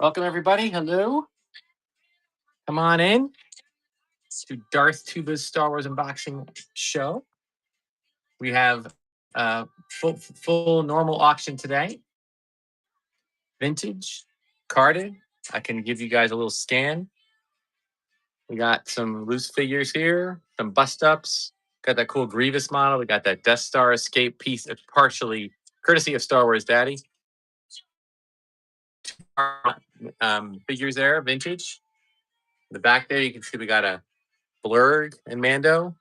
Welcome, everybody. Hello. Come on in to Darth Tuba's Star Wars unboxing show. We have full normal auction today. Vintage, carded. I can give you guys a little scan. We got some loose figures here, some bust ups. Got that cool Grievous model. We got that Death Star escape piece, partially courtesy of Star Wars Daddy. Figures there, vintage. In the back there, you can see we got a Blurg and Mando.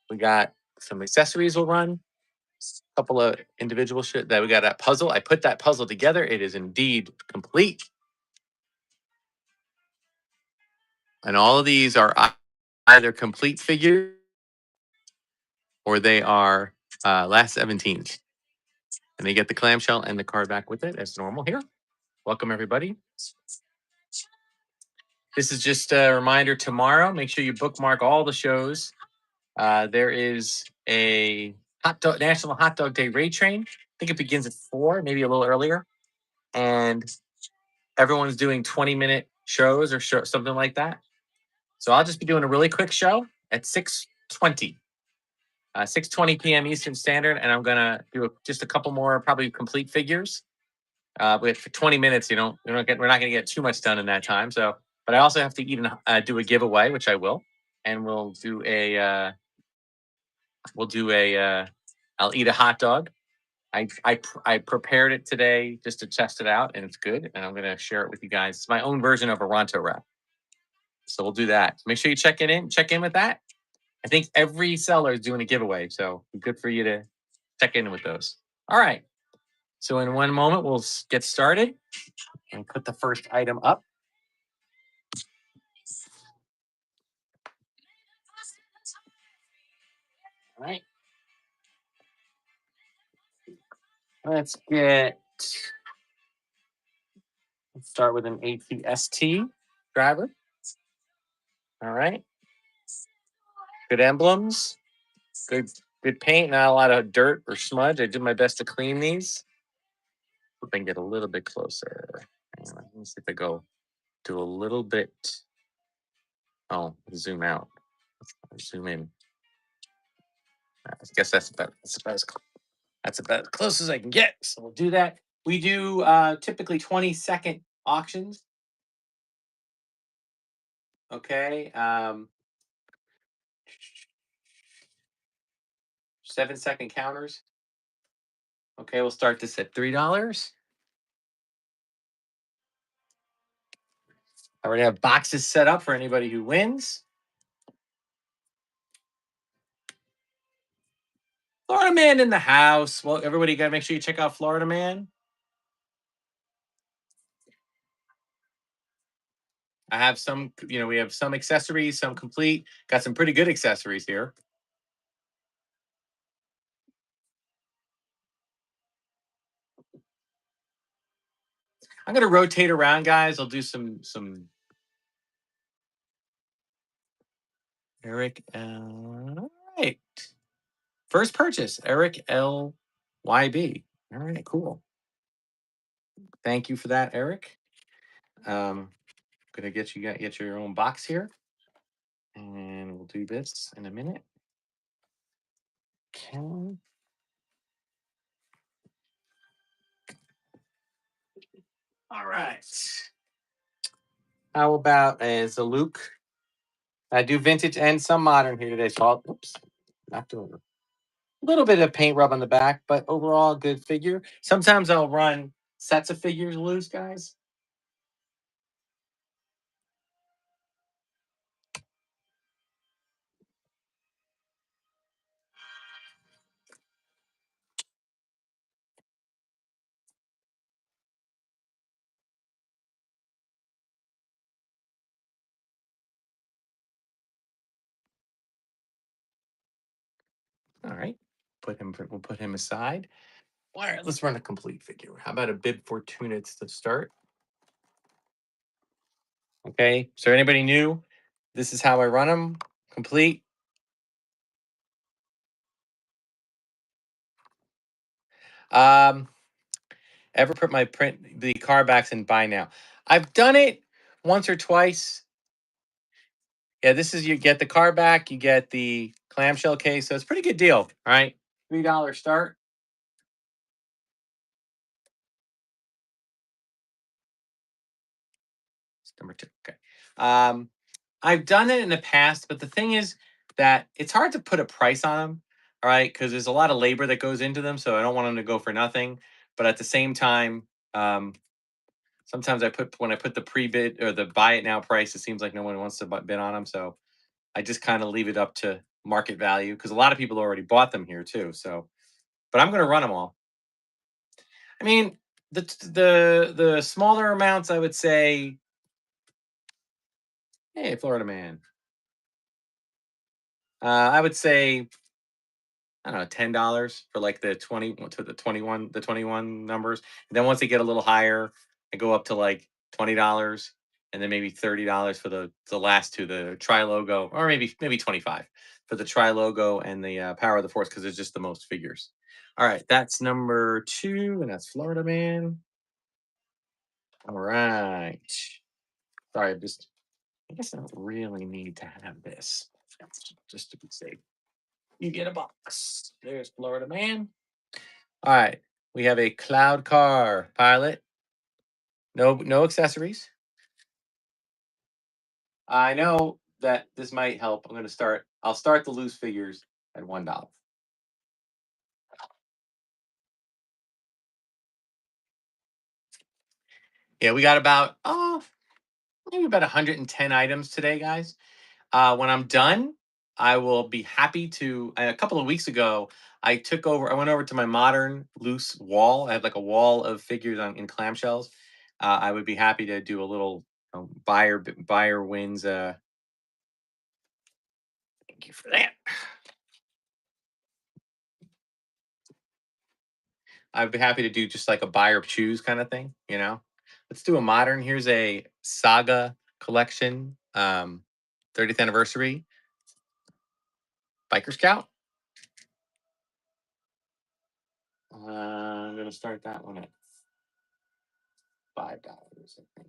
We got some accessories we'll run. A couple of individual shit that we got that puzzle. I put that puzzle together. It is indeed complete. And all of these are either complete figures or they are last 17s. And they get the clamshell and the card back with it as normal here. Welcome, everybody. This is just a reminder tomorrow. Make sure you bookmark all the shows. There is a National Hot Dog Day raid train. I think it begins at 4, maybe a little earlier. And everyone's doing 20-minute shows or something like that. So I'll just be doing a really quick show at 6:20. 6:20 p.m. Eastern Standard, and I'm gonna do just a couple more, probably complete figures. But for 20 minutes, we're not gonna get too much done in that time. So, but I also have to even do a giveaway, which I will, and we'll do a I'll eat a hot dog. I prepared it today just to test it out, and it's good, and I'm gonna share it with you guys. It's my own version of a Ronto wrap. So we'll do that. Make sure you check in with that. I think every seller is doing a giveaway, so good for you to check in with those. All right. So in one moment, we'll get started and put the first item up. All right. Let's start with an ATST driver. All right. Good emblems. Good paint. Not a lot of dirt or smudge. I did my best to clean these. Hope I can get a little bit closer. Let me see if I do a little bit. Oh, zoom out. Zoom in. I guess that's about as close as I can get. So we'll do that. We do typically 20-second auctions. Okay. 7-second counters. Okay, we'll start this at $3. I already have boxes set up for anybody who wins. Florida Man in the house. Well, everybody got to make sure you check out Florida Man. I have some, we have some accessories, some complete. Got some pretty good accessories here. I'm going to rotate around, guys. I'll do some Eric. All right. First purchase, Eric LYB. All right, cool. Thank you for that, Eric. Gonna get your own box here, and we'll do this in a minute. Okay. All right. How about as a Luke? I do vintage and some modern here today, so not doing a little bit of paint rub on the back, but overall good figure. Sometimes I'll run sets of figures loose, guys. All right, we'll put him aside. All right, let's run a complete figure. How about a Bib Fortunates to start? Okay, so anybody new? This is how I run them. Complete. Ever put the car backs in buy now? I've done it once or twice. Yeah, this is you get the car back, you get the clamshell case, so it's a pretty good deal. All right, $3 start. It's number 2. Okay. I've done it in the past, but the thing is that it's hard to put a price on them. All right, because there's a lot of labor that goes into them, so I don't want them to go for nothing. But at the same time, sometimes when I put the pre-bid or the buy it now price, it seems like no one wants to bid on them. So I just kind of leave it up to market value because a lot of people already bought them here too. So, but I'm going to run them all. I mean, the smaller amounts, I would say, hey, Florida man, I would say I don't know, $10 for like the 20 to the 21 numbers. And then once they get a little higher, I go up to like $20 and then maybe $30 for the last two, the tri logo, or maybe 25 for the tri logo and the power of the force because it's just the most figures. All right, that's number 2, and that's Florida man. All right. Sorry, I guess I don't really need to have this. Just to be safe. You get a box. There's Florida man. All right. We have a cloud car pilot. No accessories. I know that this might help. I'll start the loose figures at $1. Yeah, we got about maybe about 110 items today, guys. When I'm done, I will be happy to. A couple of weeks ago, I went over to my modern loose wall. I have like a wall of figures in clamshells. I would be happy to do a little buyer wins. Thank you for that. I'd be happy to do just like a buy or choose kind of thing, you know. Let's do a modern. Here's a Saga collection, 30th anniversary biker scout. I'm gonna start that one at $5, I think.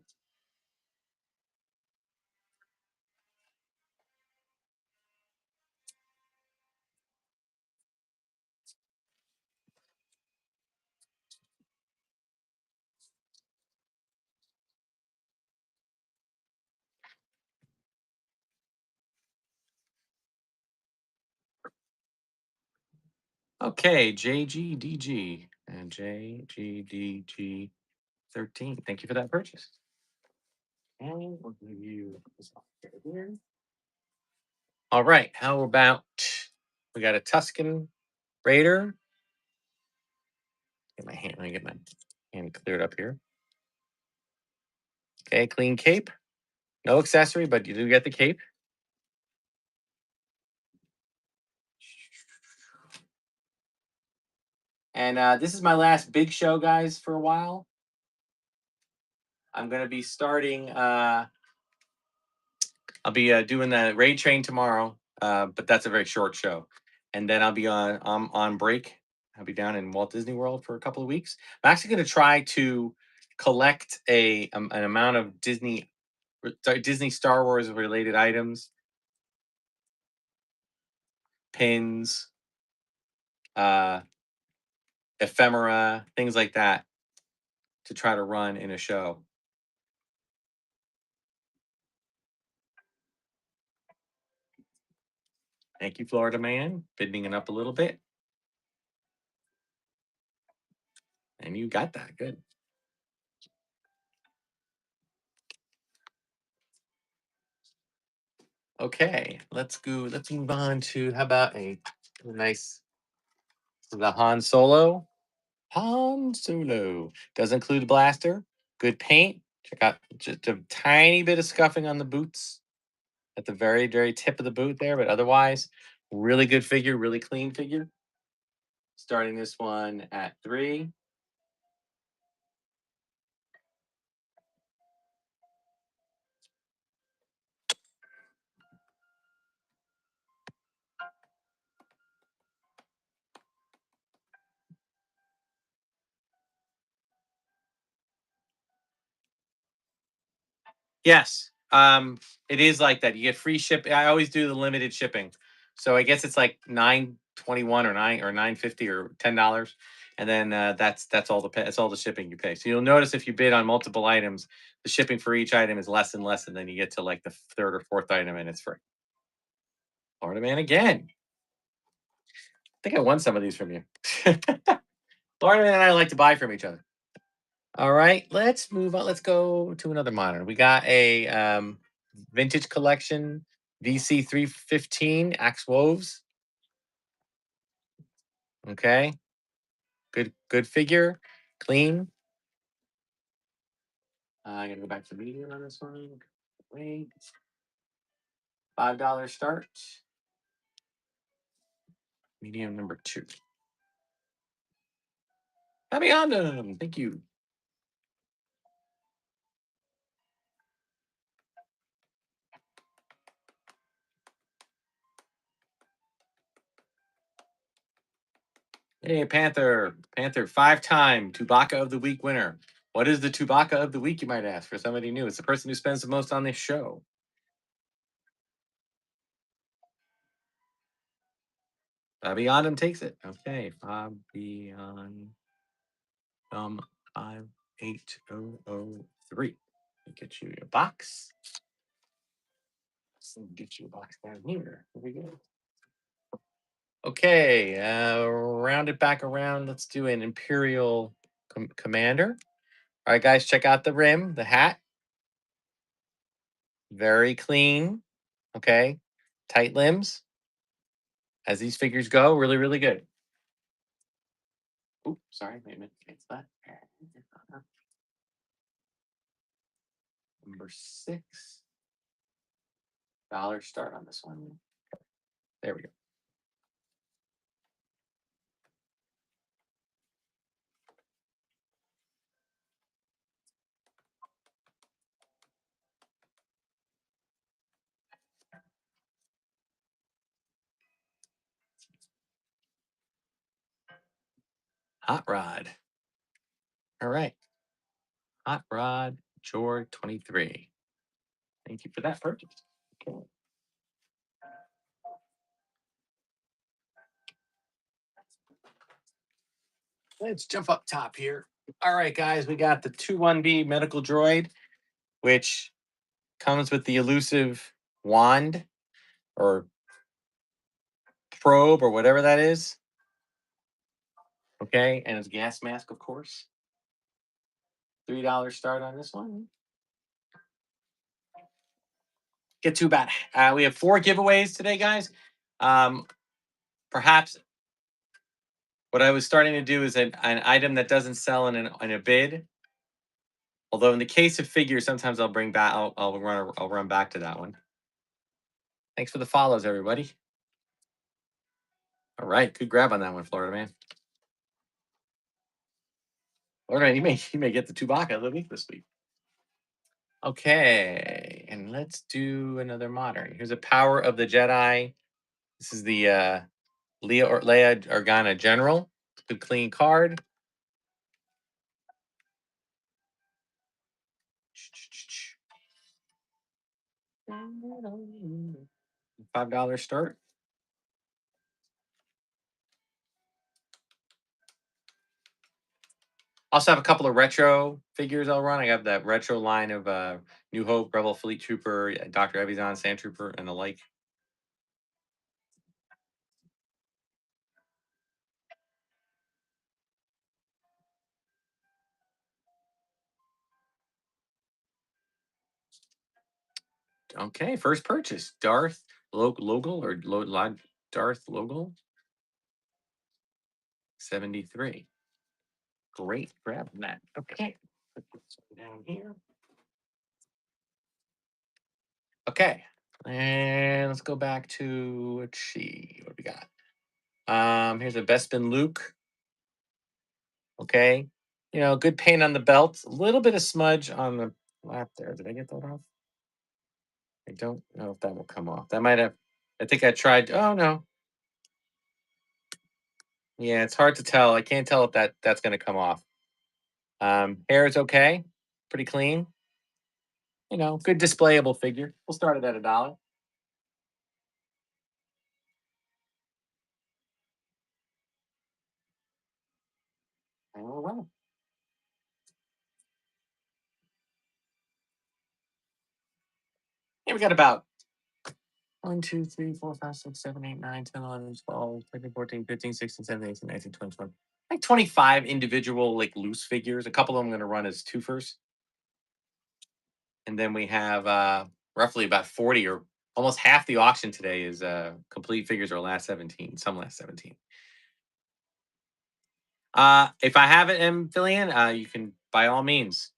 Okay, JGDG and JGDG 13. Thank you for that purchase. And we'll give you this off here. All right, how about we got a Tuscan Raider? Let me get my hand cleared up here. Okay, clean cape. No accessory, but you do get the cape. And this is my last big show, guys, for a while. I'm going to be starting, I'll be doing the raid train tomorrow, but that's a very short show. And then I'll be on break. I'll be down in Walt Disney World for a couple of weeks. I'm actually going to try to collect an amount of Disney Star Wars related items, pins, uh, ephemera, things like that, to try to run in a show. Thank you, Florida man, bidding it up a little bit. And you got that. Good. Okay, let's go. Let's move on to how about a nice the Han Solo. Han Solo does include blaster. Good paint. Check out just a tiny bit of scuffing on the boots at the very tip of the boot there, but otherwise, really good figure, really clean figure. Starting this one at 3. Yes. It is like that. You get free ship. I always do the limited shipping. So I guess it's like 9.21 or 9.50 or $10. And then that's all that's all the shipping you pay. So you'll notice if you bid on multiple items, the shipping for each item is less and less, and then you get to like the third or fourth item and it's free. Florida man again. I think I won some of these from you. Florida man and I like to buy from each other. All right, let's move on. Let's go to another monitor. We got a vintage collection VC 315 Axe Woves. Okay, good figure, clean. I'm gonna go back to medium on this one. Wait, $5 start. Medium number 2. Happy on them. Thank you. Hey, Panther. Panther, 5-time Tubaka of the Week winner. What is the Tubaka of the Week, you might ask, for somebody new? It's the person who spends the most on this show. Beyond him takes it. Okay, Beyond 58003. Get you a box. Get you a box down here. Here we go. Okay, round it back around. Let's do an Imperial Commander. All right, guys, check out the rim, the hat. Very clean. Okay, tight limbs. As these figures go, really, really good. Oops, sorry, wait a minute. It's that. Number 6. Dollar start on this one. There we go. Hot Rod. All right. Hot Rod George 23. Thank you for that purchase. Okay. Let's jump up top here. All right, guys, we got the 21B medical droid, which comes with the elusive wand or probe or whatever that is. Okay, and his gas mask, of course. $3 start on this one. Get too bad. We have 4 giveaways today, guys. Perhaps what I was starting to do is an item that doesn't sell in a bid. Although in the case of figures, sometimes I'll bring back. I'll run back to that one. Thanks for the follows, everybody. All right, good grab on that one, Florida man. Florida man, you may get the Tubaka of the week this week. Okay, and let's do another modern. Here's a Power of the Jedi. This is the Leia Organa General. Good clean card. $5 start. Also have a couple of retro figures I'll run. I have that retro line of New Hope, Rebel Fleet Trooper, Dr. Evazan, Sand Trooper, and the like. Okay, first purchase. Darth Logal or Darth Logal 73. Great grab on that. Okay. Put this one down here. Okay. And let's go back to let's see what we got. Here's a Bespin Luke. Okay. Good paint on the belt. A little bit of smudge on the lap there. Did I get that off? I don't know if that will come off. That might have. I think I tried. Oh no. Yeah, it's hard to tell. I can't tell if that's going to come off. Hair is okay, pretty clean. good displayable figure. We'll start it at $1. Oh, wow. Yeah, we got about 1, 2, 3, 4, 5, 6, 7, 8, 9, 10, 11, 12, 13, 14, 15, 16, 17, 18, 19, 20, 21. Like 25 individual like loose figures. A couple of them I'm going to run as twofers. And then we have roughly about 40 or almost half the auction today is complete figures or last 17, some last 17. If I have it, Amphibian, you can by all means.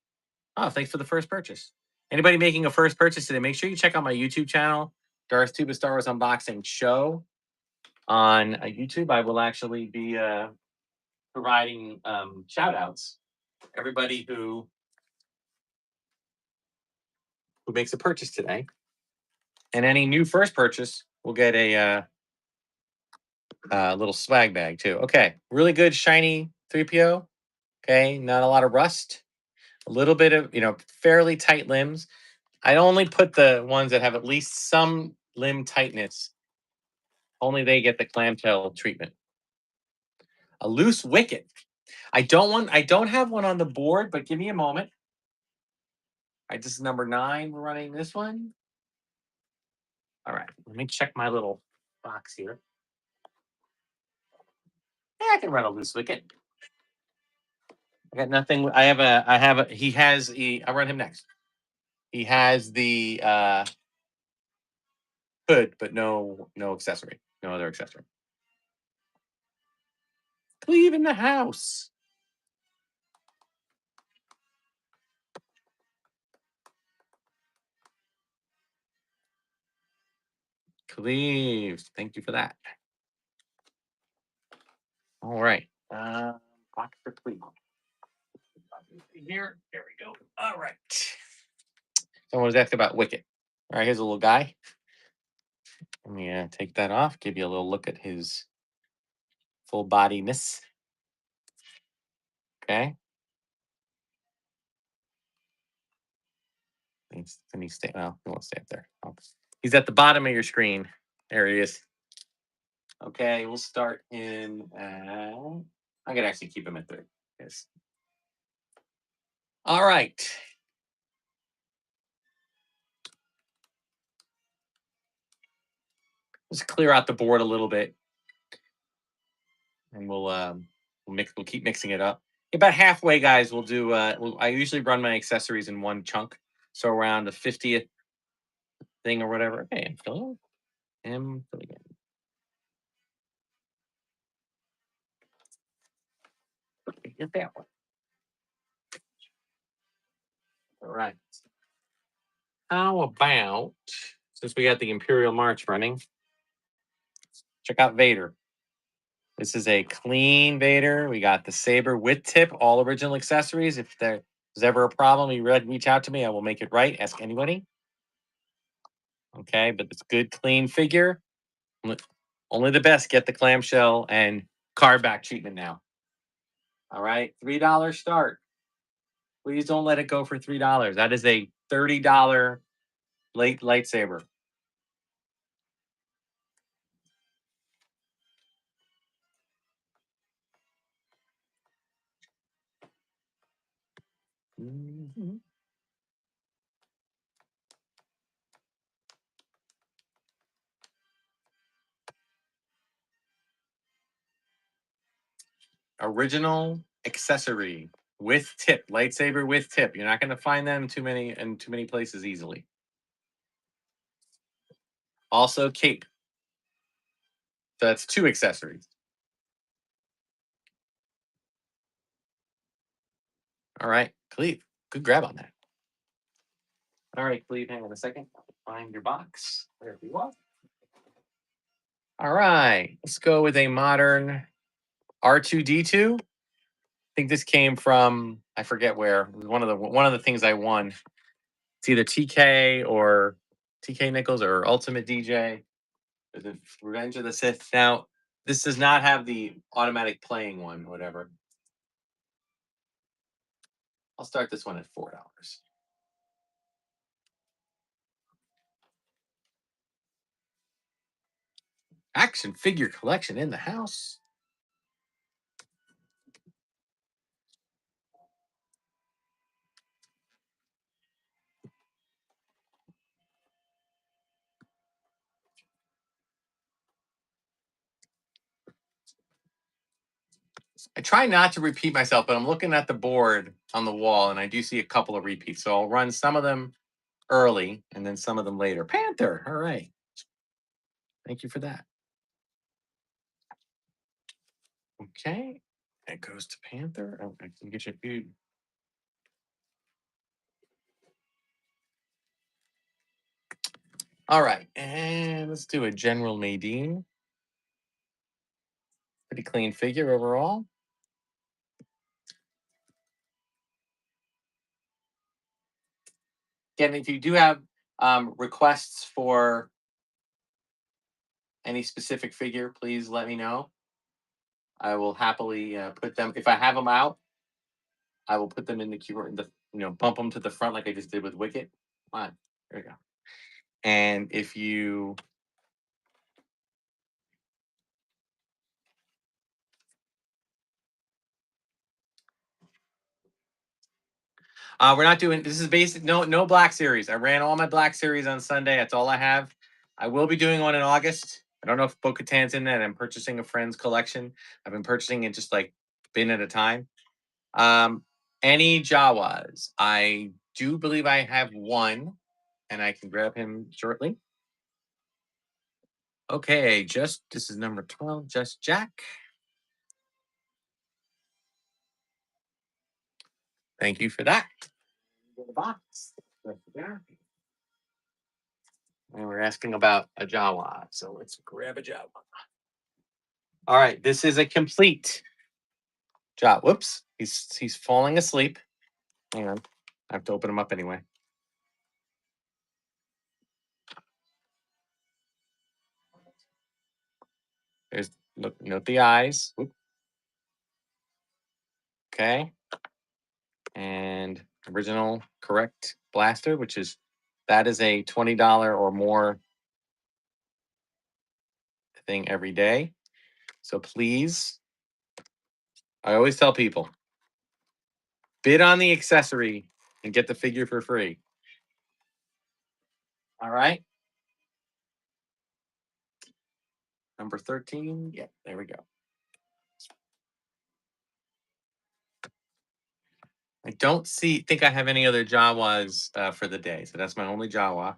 Oh, thanks for the first purchase. Anybody making a first purchase today, make sure you check out my YouTube channel, Darth Tuba Star Wars Unboxing Show on YouTube. I will actually be providing shout outs. Everybody who makes a purchase today. And any new first purchase will get a little swag bag too. Okay, really good shiny 3PO. Okay, not a lot of rust. A little bit of fairly tight limbs. I only put the ones that have at least some limb tightness. Only they get the clamshell treatment. A loose wicket. I don't have one on the board, but give me a moment. All right, this is number 9. We're running this one. All right, let me check my little box here. Yeah, I can run a loose wicket. I got nothing. I have a. He has. I'll run him next. He has the hood, but no accessory, no other accessory. Cleve in the house. Cleve, thank you for that. All right. Box for Cleve. Here we go. All right. Someone was asking about Wicket. All right, here's a little guy. Let me take that off, give you a little look at his full bodiness. Okay. Can he stay? Well, he won't stay up there. Oh. He's at the bottom of your screen. There he is. Okay, we'll start in. I'm gonna actually keep him at 3. Yes. All right. Let's clear out the board a little bit, and we'll keep mixing it up. About halfway, guys. We'll do. I usually run my accessories in one chunk, so around the 50th thing or whatever. Okay, I'm filling. Get that one. All right. How about since we got the Imperial March running, check out Vader. This is a clean Vader. We got the saber with tip, all original accessories. If there's ever a problem, you reach out to me. I will make it right. Ask anybody. Okay, but it's good, clean figure. Only the best get the clamshell and card back treatment now. All right, $3 start. Please don't let it go for $3. That is a $30 late lightsaber. Mm-hmm. Original accessory with tip, lightsaber with tip. You're not going to find them too many places easily. Also cape. So that's 2 accessories. All right, Cleve. Good grab on that. All right, Cleve, hang on a second. Find your box. There you are. All right, let's go with a modern R2D2. I think this came from I forget where. It was one of the things I won. It's either TK or TK Nichols or Ultimate DJ. Is it Revenge of the Sith? Now, this does not have the automatic playing one, whatever. I'll start this one at $4. Action figure collection in the house. I try not to repeat myself, but I'm looking at the board on the wall and I do see a couple of repeats. So I'll run some of them early and then some of them later. Panther. All right. Thank you for that. Okay. It goes to Panther. Oh, I can get you food. All right. And let's do a General Nadine. Pretty clean figure overall. Again, if you do have requests for any specific figure, please let me know. I will happily put them. If I have them out, I will put them in the queue. In the bump them to the front like I just did with Wicket. Come on, there we go. And if you we're not doing this is basic no Black Series. I ran all my Black Series on Sunday. That's all I have. I will be doing one in August. I don't know if Bo-Katan's in that. I'm purchasing a friend's collection. I've been purchasing it just like bin at a time. Um, any Jawas? I do believe I have one, and I can grab him shortly. Okay, this is number 12, Just Jack. Thank you for that. The box. And we're asking about a Jawa, so let's grab a Jawa. All right, this is a complete Jawa. Whoops, he's falling asleep. Hang on, I have to open him up anyway. There's note the eyes. Whoop. Okay, and original correct blaster, which is that is a $20 or more thing every day. So please, I always tell people, bid on the accessory and get the figure for free. All right. Number 13. Yeah, there we go. I don't think I have any other Jawas for the day. So that's my only Jawa.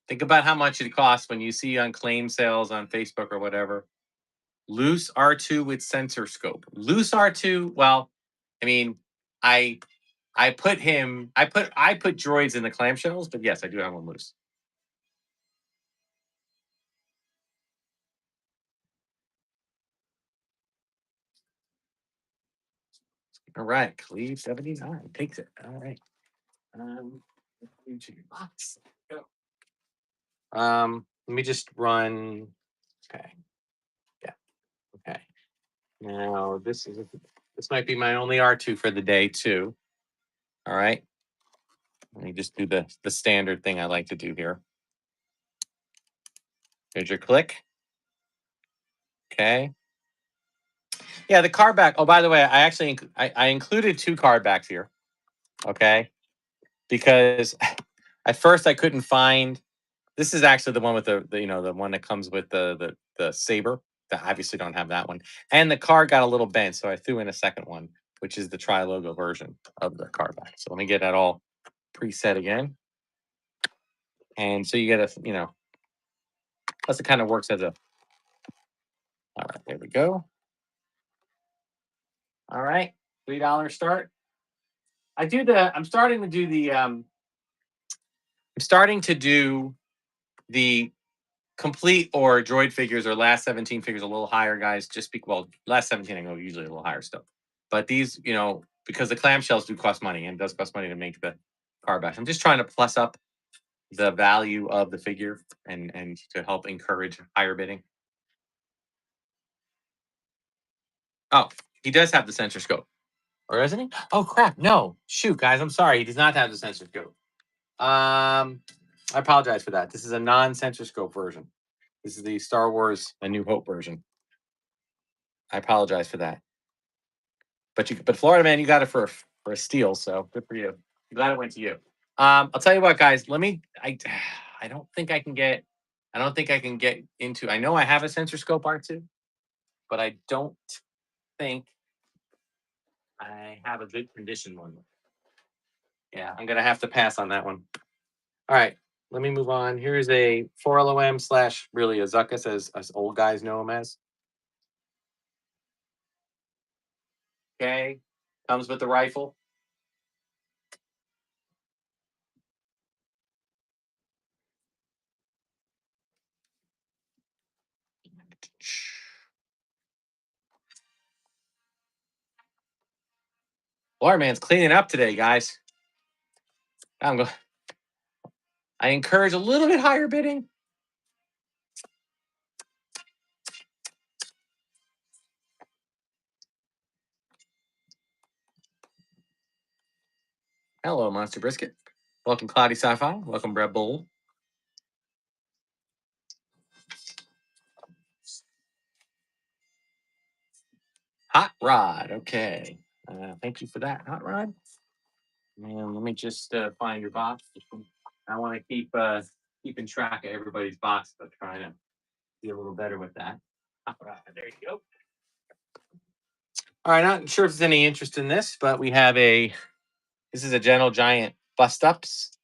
Think about how much it costs when you see on claim sales on Facebook or whatever. Loose R2 with sensor scope. Loose R2, well, I mean, I put droids in the clamshells, but yes, I do have one loose. All right, Cleve 79 takes it. All right. Into your box. Go. Let me just run. Okay. Yeah. Okay. Now this might be my only R2 for the day too. All right. Let me just do the standard thing I like to do here. There's your click. Okay. Yeah, the card back. Oh, by the way, I included 2 card backs here. Okay. Because at first I couldn't find. This is actually the one with the one that comes with the saber. I obviously don't have that one. And the card got a little bent, so I threw in a second one, which is the tri-logo version of the card back. So let me get that all preset again. And so you get plus it kind of works as a. All right, there we go. All right, $3 start. I'm starting to do the complete or droid figures or last 17 figures a little higher, guys. Last 17 I know usually a little higher stuff. But these, because the clamshells do cost money and it does cost money to make the card back. I'm just trying to plus up the value of the figure and to help encourage higher bidding. Oh, he does have the sensor scope. Or isn't he? Oh crap! No, shoot, guys, I'm sorry. He does not have the sensor scope. I apologize for that. This is a non-sensor scope version. This is the Star Wars A New Hope version. I apologize for that. But Florida man, you got it for a steal. So good for you. I'm glad it went to you. I'll tell you what, guys. I don't think I can get. I don't think I can get into. I know I have a sensor scope R2, but I don't think I have a good condition one. Yeah, I'm gonna have to pass on that one. All right, let me move on. Here's a 4LOM slash really a Zuckus as old guys know him as. Okay, comes with the rifle. Waterman's cleaning up today, guys. I'm going. I encourage a little bit higher bidding. Hello, Monster Brisket. Welcome, Cloudy Sci-Fi. Welcome, Red Bull. Hot Rod. Okay. Thank you for that, Hot Rod. And let me just find your box. I want to keep keeping track of everybody's box, but trying to be a little better with that. Hot Rod. There you go. All right. Not sure if there's any interest in this, but we have a. This is a Gentle Giant Bust Ups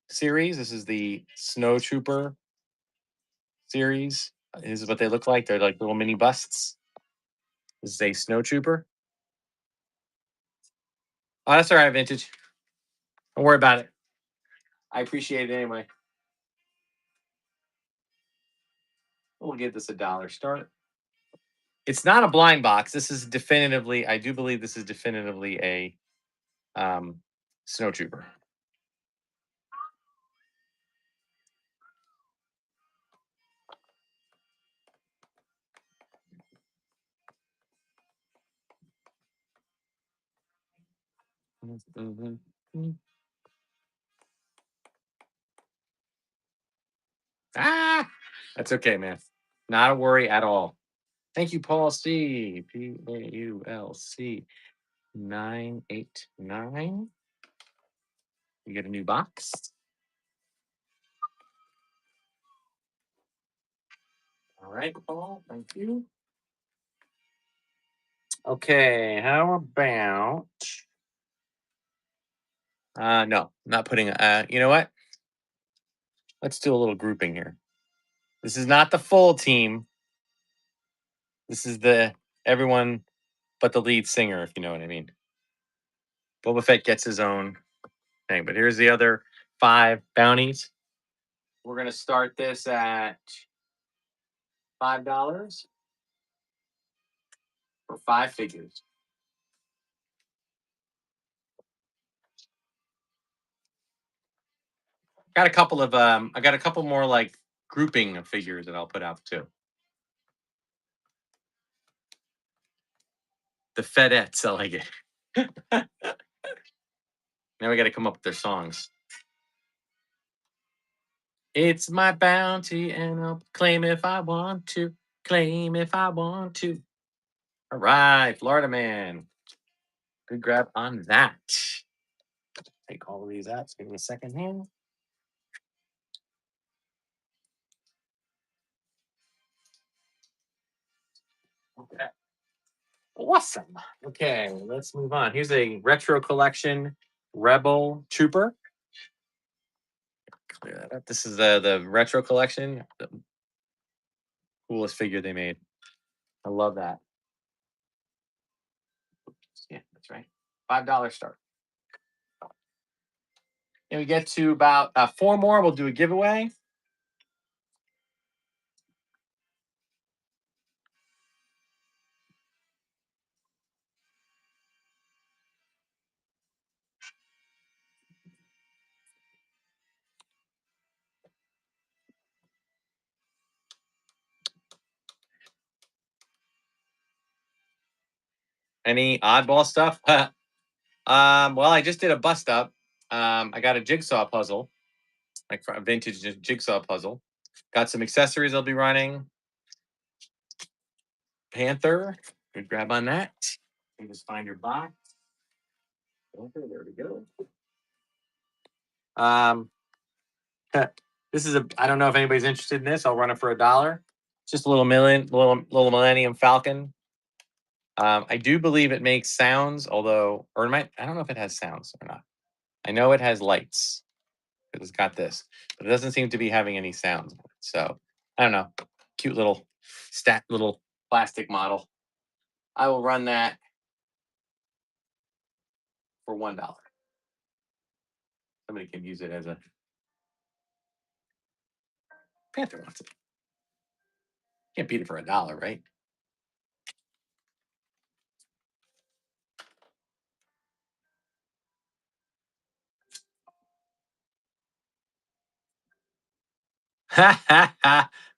series. This is the Snow Trooper series. This is what they look like. They're like little mini busts. This is a Snow Trooper. Oh, that's all right, vintage. Don't worry about it. I appreciate it anyway. We'll give this $1 start. It's not a blind box. This is definitively, I do believe this is definitively a Snow Trooper. Ah, that's okay, man. Not a worry at all. Thank you, Paul C. PAULC 989. You get a new box. All right, Paul. Thank you. Okay, how about no, not putting you know what? Let's do a little grouping here. This is not the full team. This is the everyone but the lead singer, if you know what I mean. Boba Fett gets his own thing, but here's the other 5 bounties. We're gonna start this at $5 for 5 figures. Got a couple of I got a couple more like grouping of figures that I'll put out too. The Fedettes, I like it. Now we got to come up with their songs. It's my bounty, and I'll claim if I want to. Claim if I want to. All right, Florida man. Good grab on that. Take all of these out. Give me a second here. Okay. Awesome. Okay, let's move on. Here's a retro collection Rebel Trooper. Clear that up. This is the retro collection. The coolest figure they made. I love that. Yeah, that's right. $5 start. And we get to about 4 more. We'll do a giveaway. Any oddball stuff? Well, I just did a bust up. I got a jigsaw puzzle, like a vintage jigsaw puzzle. Got some accessories I'll be running. Panther, good grab on that. You just find your box. Panther, there we go. This is a. I don't know if anybody's interested in this. I'll run it for $1. Just a little Millennium Falcon. I do believe it makes sounds, although, or it might. I don't know if it has sounds or not. I know it has lights. It's got this, but it doesn't seem to be having any sounds. So I don't know. Cute little plastic model. I will run that for $1. Somebody can use it as a Panther wants it. Can't beat it for $1, right?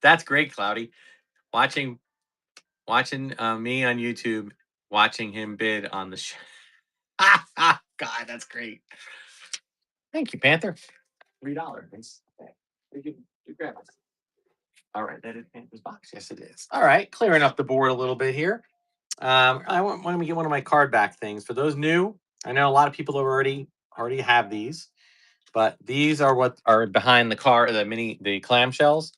That's great, Cloudy. Watching me on YouTube, watching him bid on the show. God, that's great. Thank you, Panther. $3. Thanks. Okay. You grab it. All right, that is Panther's box. Yes, it is. All right, clearing up the board a little bit here. I want to get one of my card back things. For those new, I know a lot of people already have these, but these are what are behind the the clamshells.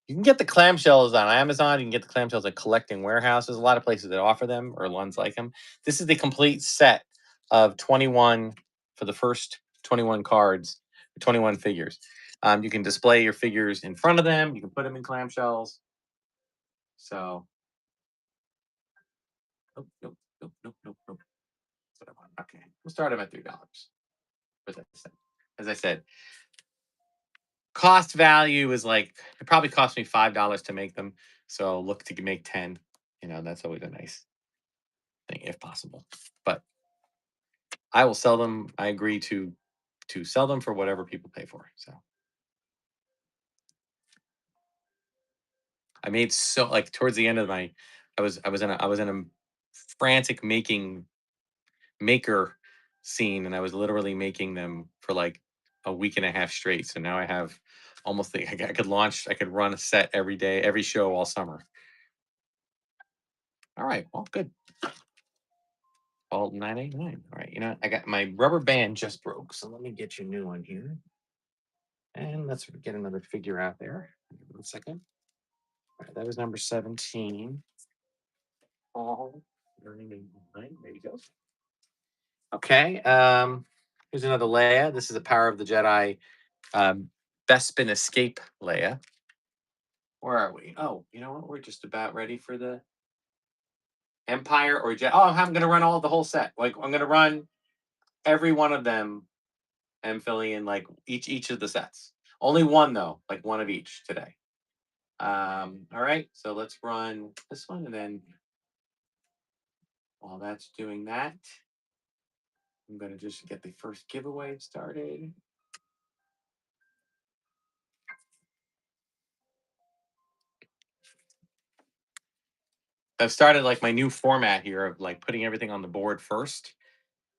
You can get the clamshells on Amazon. You can get the clamshells at collecting warehouses. A lot of places that offer them or ones like them. This is the complete set of 21 for the first 21 cards, 21 figures. You can display your figures in front of them. You can put them in clamshells. So, nope. That's what I want. Okay, we'll start them at $3. As I said, cost value is like it probably cost me $5 to make them. So look to make 10. That's always a nice thing if possible. But I will sell them. I agree to sell them for whatever people pay for. So I made so like towards the end of my I was in a frantic maker scene, and I was literally making them for like a week and a half straight. So now I have almost I could run a set every day, every show all summer. All right, well, good. All 989. All right, I got my rubber band just broke, so let me get you a new one here. And let's get another figure out there. 1 second. All right, that was number 17. All 989. There you go. Okay. Here's another Leia. This is a Power of the Jedi Bespin Escape Leia. Where are we? Oh, you know what? We're just about ready for the Empire or Jedi. Oh, I'm going to run the whole set. Like I'm going to run every one of them and filling in like each of the sets. Only one though, like one of each today. All right, so let's run this one, and then while that's doing that, I'm going to just get the first giveaway started. I've started like my new format here of like putting everything on the board first,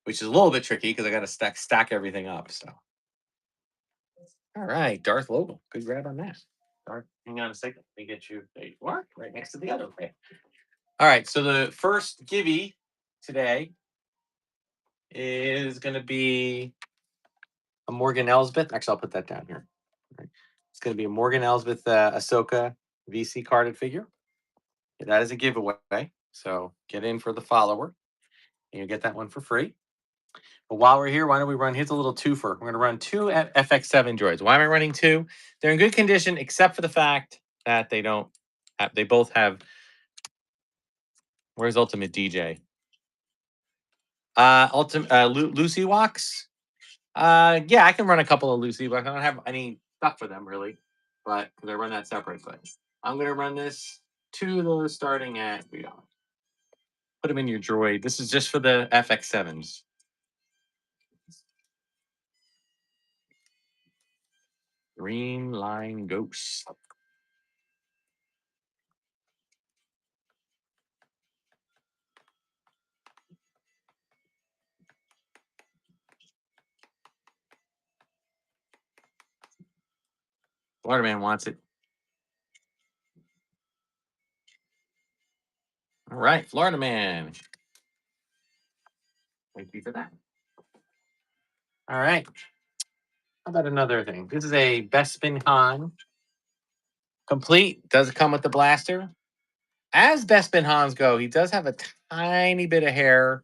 which is a little bit tricky because I got to stack everything up. So, all right, Darth Logal, good grab on that. Darth, hang on a second. Let me get you. There you are, right next to the other way. All right, so the first givey today is going to be a Morgan Elsbeth. Actually, I'll put that down here. Right. It's going to be a Morgan Elsbeth Ahsoka VC carded figure. Yeah, that is a giveaway. So get in for the follower, and you get that one for free. But while we're here, why don't we run? Here's a little twofer. We're going to run two FX7 droids. Why am I running two? They're in good condition, except for the fact that they both have. Where's Ultimate DJ? Lucy Walks. Yeah, I can run a couple of Lucy, but I don't have any stuff for them really. But because I run that separate, but I'm gonna run this two of those starting at $3. Put them in your droid. This is just for the FX7s. Green Line Ghost. Florida man wants it. All right, Florida man. Thank you for that. All right. How about another thing? This is a Bespin Han. Complete. Does come with the blaster. As Bespin Hans go, he does have a tiny bit of hair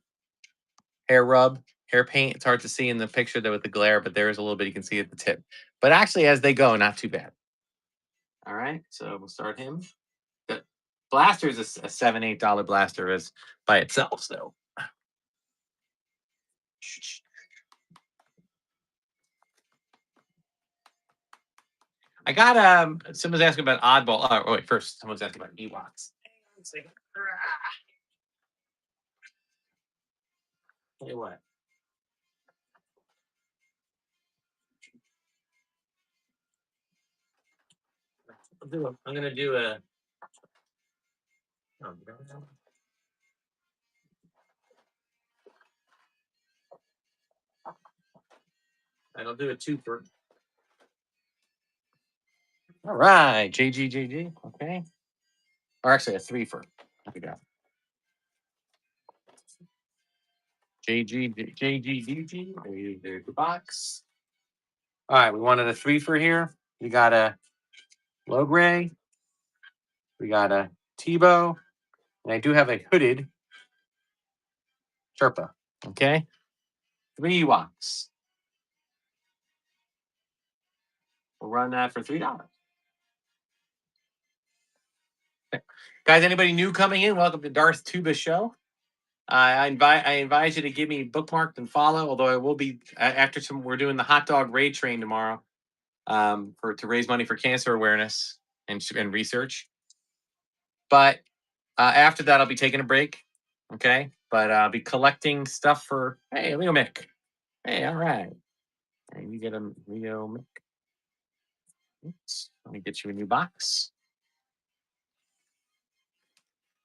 rub, hair paint. It's hard to see in the picture there with the glare, but there is a little bit you can see at the tip. But actually, as they go, not too bad. All right, so we'll start him. The blaster is a $7-8 blaster as by itself, though. I got someone's asking about oddball. Oh wait, first someone's asking about Ewoks. Tell you what. I'm gonna do a. Oh, I'll do a twofer. All right, JG. Okay. Or actually a threefer. I forgot. JG. There's the box. All right, we wanted a threefer here. We got a Logray. We got a Tebow. And I do have a hooded Sherpa. Okay. 3 Ewoks. We'll run that for $3. Okay. Guys, anybody new coming in? Welcome to Darth Tuba show. I invite you to give me bookmarked and follow. Although I will be after some. We're doing the hot dog raid train tomorrow, to raise money for cancer awareness and research. But after that, I'll be taking a break. Okay, but I'll be collecting stuff for. Hey, Leo Mick. Hey, all right. And you get a Leo Mick. Oops. Let me get you a new box.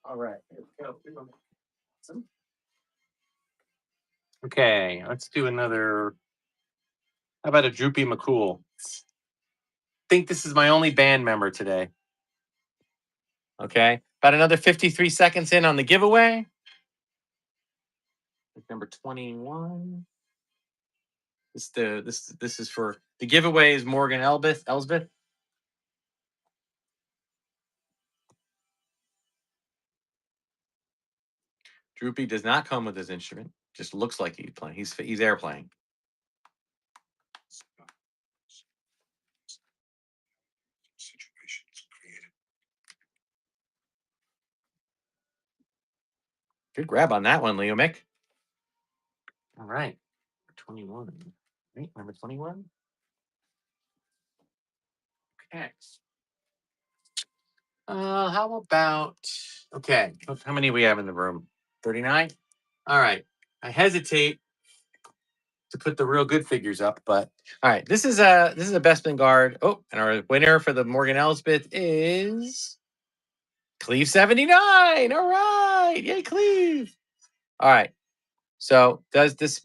All right. Here we go. Awesome. Okay, let's do another. How about a Droopy McCool? Think this is my only band member today. Okay, about another 53 seconds in on the giveaway. Number 21. This is for the giveaway is Morgan Elsbeth. Droopy does not come with his instrument. Just looks like he's playing. He's air playing. Good grab on that one, Leo Mick. All right. 21. Right, number 21. Okay. How about okay? How many we have in the room? 39. All right. I hesitate to put the real good figures up, but all right. This is a Bestman guard. Oh, and our winner for the Morgan Elsbeth is Cleve 79. All right. Yay, Cleve. All right. So does this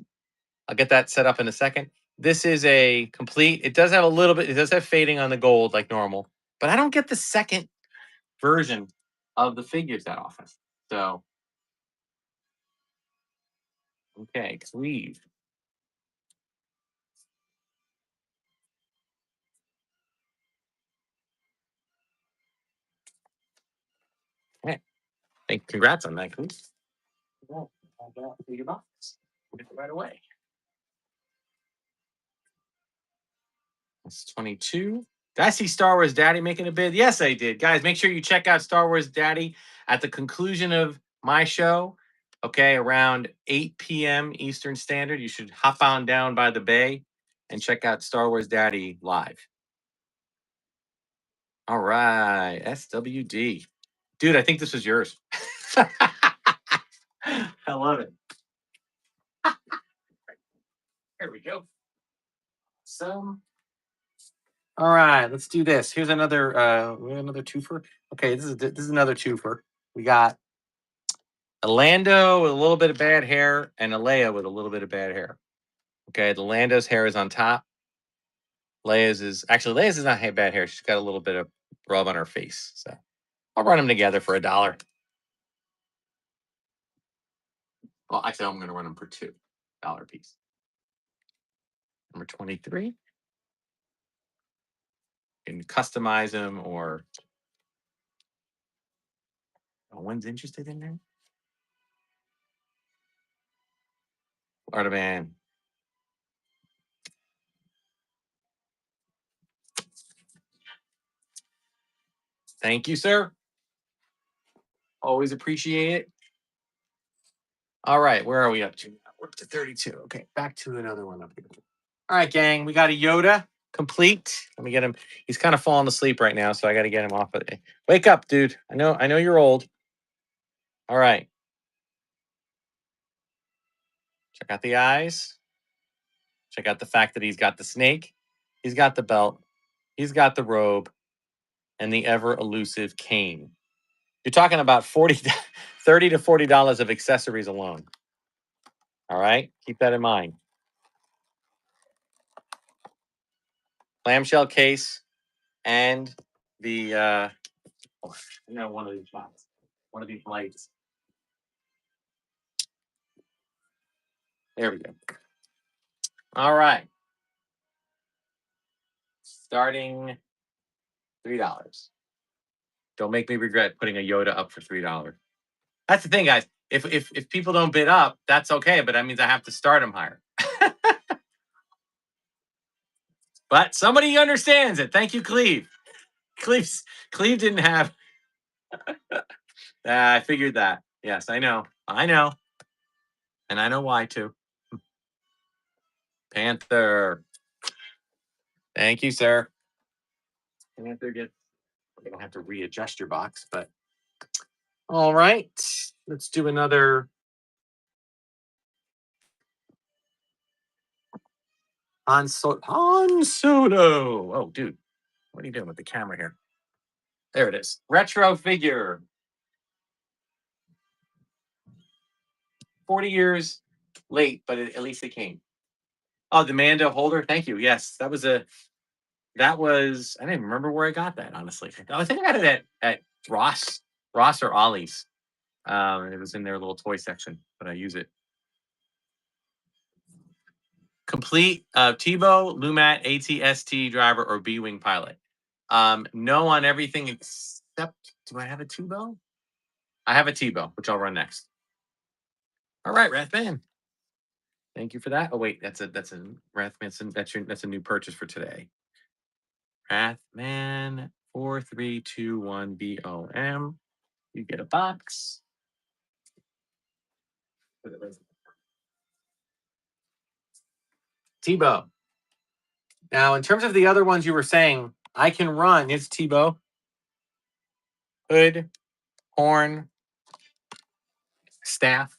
I'll get that set up in a second. This is a complete. It does have a little bit. It does have fading on the gold like normal, but I don't get the second version of the figures that often. So, okay, Cleve. Okay, congrats on that, Cleve. Well, I'll get out the figure box. We'll get it right away. That's 22. Did I see Star Wars Daddy making a bid? Yes, I did. Guys, make sure you check out Star Wars Daddy at the conclusion of my show. Okay, around 8 p.m. Eastern Standard. You should hop on down by the bay and check out Star Wars Daddy live. All right, SWD. Dude, I think this was yours. I love it. Here we go. So, all right, let's do this. Here's another twofer. Okay, this is another twofer. We got a Lando with a little bit of bad hair and a Leia with a little bit of bad hair. Okay, the Lando's hair is on top. Leia's is not bad hair. She's got a little bit of rub on her face. So I'll run them together for $1. Well, actually, I'm going to run them for $2 piece. Number 23. You can customize them, or one's interested in there. Artaban. Thank you, sir. Always appreciate it. All right, where are we up to? We're up to 32. Okay, back to another one up here. All right, gang, we got a Yoda complete. Let me get him. He's kind of falling asleep right now, so I got to get him off of it. Wake up, dude. I know you're old. All right. Check out the eyes. Check out the fact that he's got the snake. He's got the belt. He's got the robe and the ever elusive cane. You're talking about $30 to $40 of accessories alone. All right, keep that in mind. Clamshell case and the one of these boxes, one of these lights. There we go. All right, starting $3. Don't make me regret putting a Yoda up for $3. That's the thing, guys. If people don't bid up, that's okay, but that means I have to start them higher. But somebody understands it. Thank you, Cleve. Cleve didn't have. I figured that. Yes, I know, and I know why too. Panther. Thank you, sir. Panther gets. We're gonna have to readjust your box, but all right. Let's do another. Han Solo. Oh, dude, what are you doing with the camera here? There it is. Retro figure. 40 years late, but at least it came. Oh, the Mando holder. Thank you. Yes, that was. I didn't even remember where I got that, honestly. I think I got it at Ross or Ollie's. It was in their little toy section, but I use it. Complete Tebow, Lumat, ATST driver, or B-Wing pilot. No on everything except, do I have a Tebow? I have a Tebow, which I'll run next. All right, Rathman. Thank you for that. Oh wait, that's a Rathman. That's a new purchase for today. Rathman 4321 BOM. You get a box. Tebow. Now, in terms of the other ones you were saying, I can run. It's Tebow. Hood, horn, staff.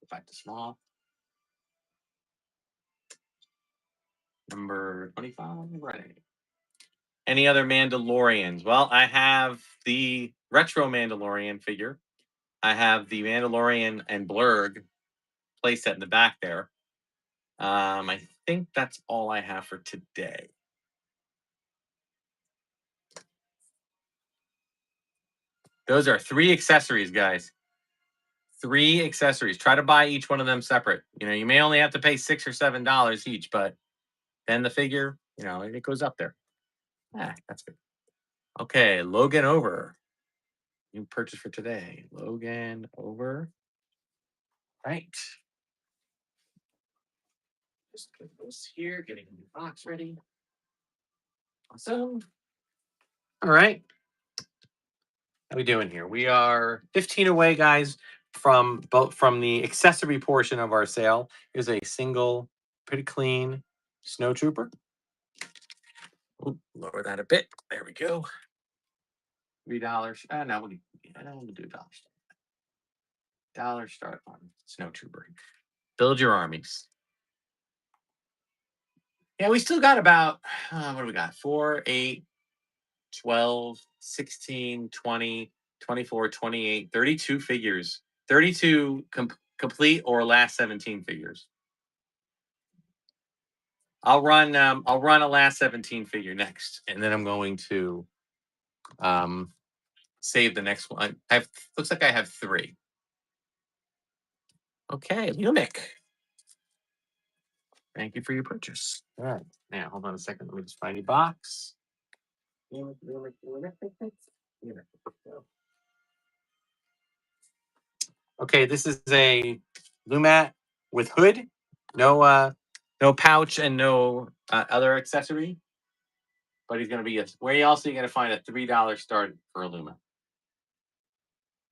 Back to small. Number 25. Right. Any other Mandalorians? Well, I have the retro Mandalorian figure. I have the Mandalorian and Blurg playset in the back there. I think that's all I have for today. Those are 3 accessories, guys. 3 accessories. Try to buy each one of them separate. You may only have to pay $6 or $7 each, but then the figure, it goes up there. That's good. Okay, Logan over. New purchase for today. Logan over. Right. Just put this here, getting the box ready. Awesome. All right. How we doing here? We are 15 away, guys, from the accessory portion of our sale. Here's a single, pretty clean snow trooper. Ooh, lower that a bit. There we go. $3. No, we'll do $1. $1 start on snow trooper. Build your armies. Yeah, we still got about, what do we got? 4, 8, 12, 16, 20, 24, 28, 32 figures. 32 complete or last 17 figures. I'll run a last 17 figure next, and then I'm going to um save the next one. I have looks like I have 3. Okay, Lumic. Thank you for your purchase. All right. Now hold on a second. Let me just find your box. Okay, this is a Lumat with hood, no pouch and no other accessory. But he's going to be where you also going to find a $3 start for a Luma.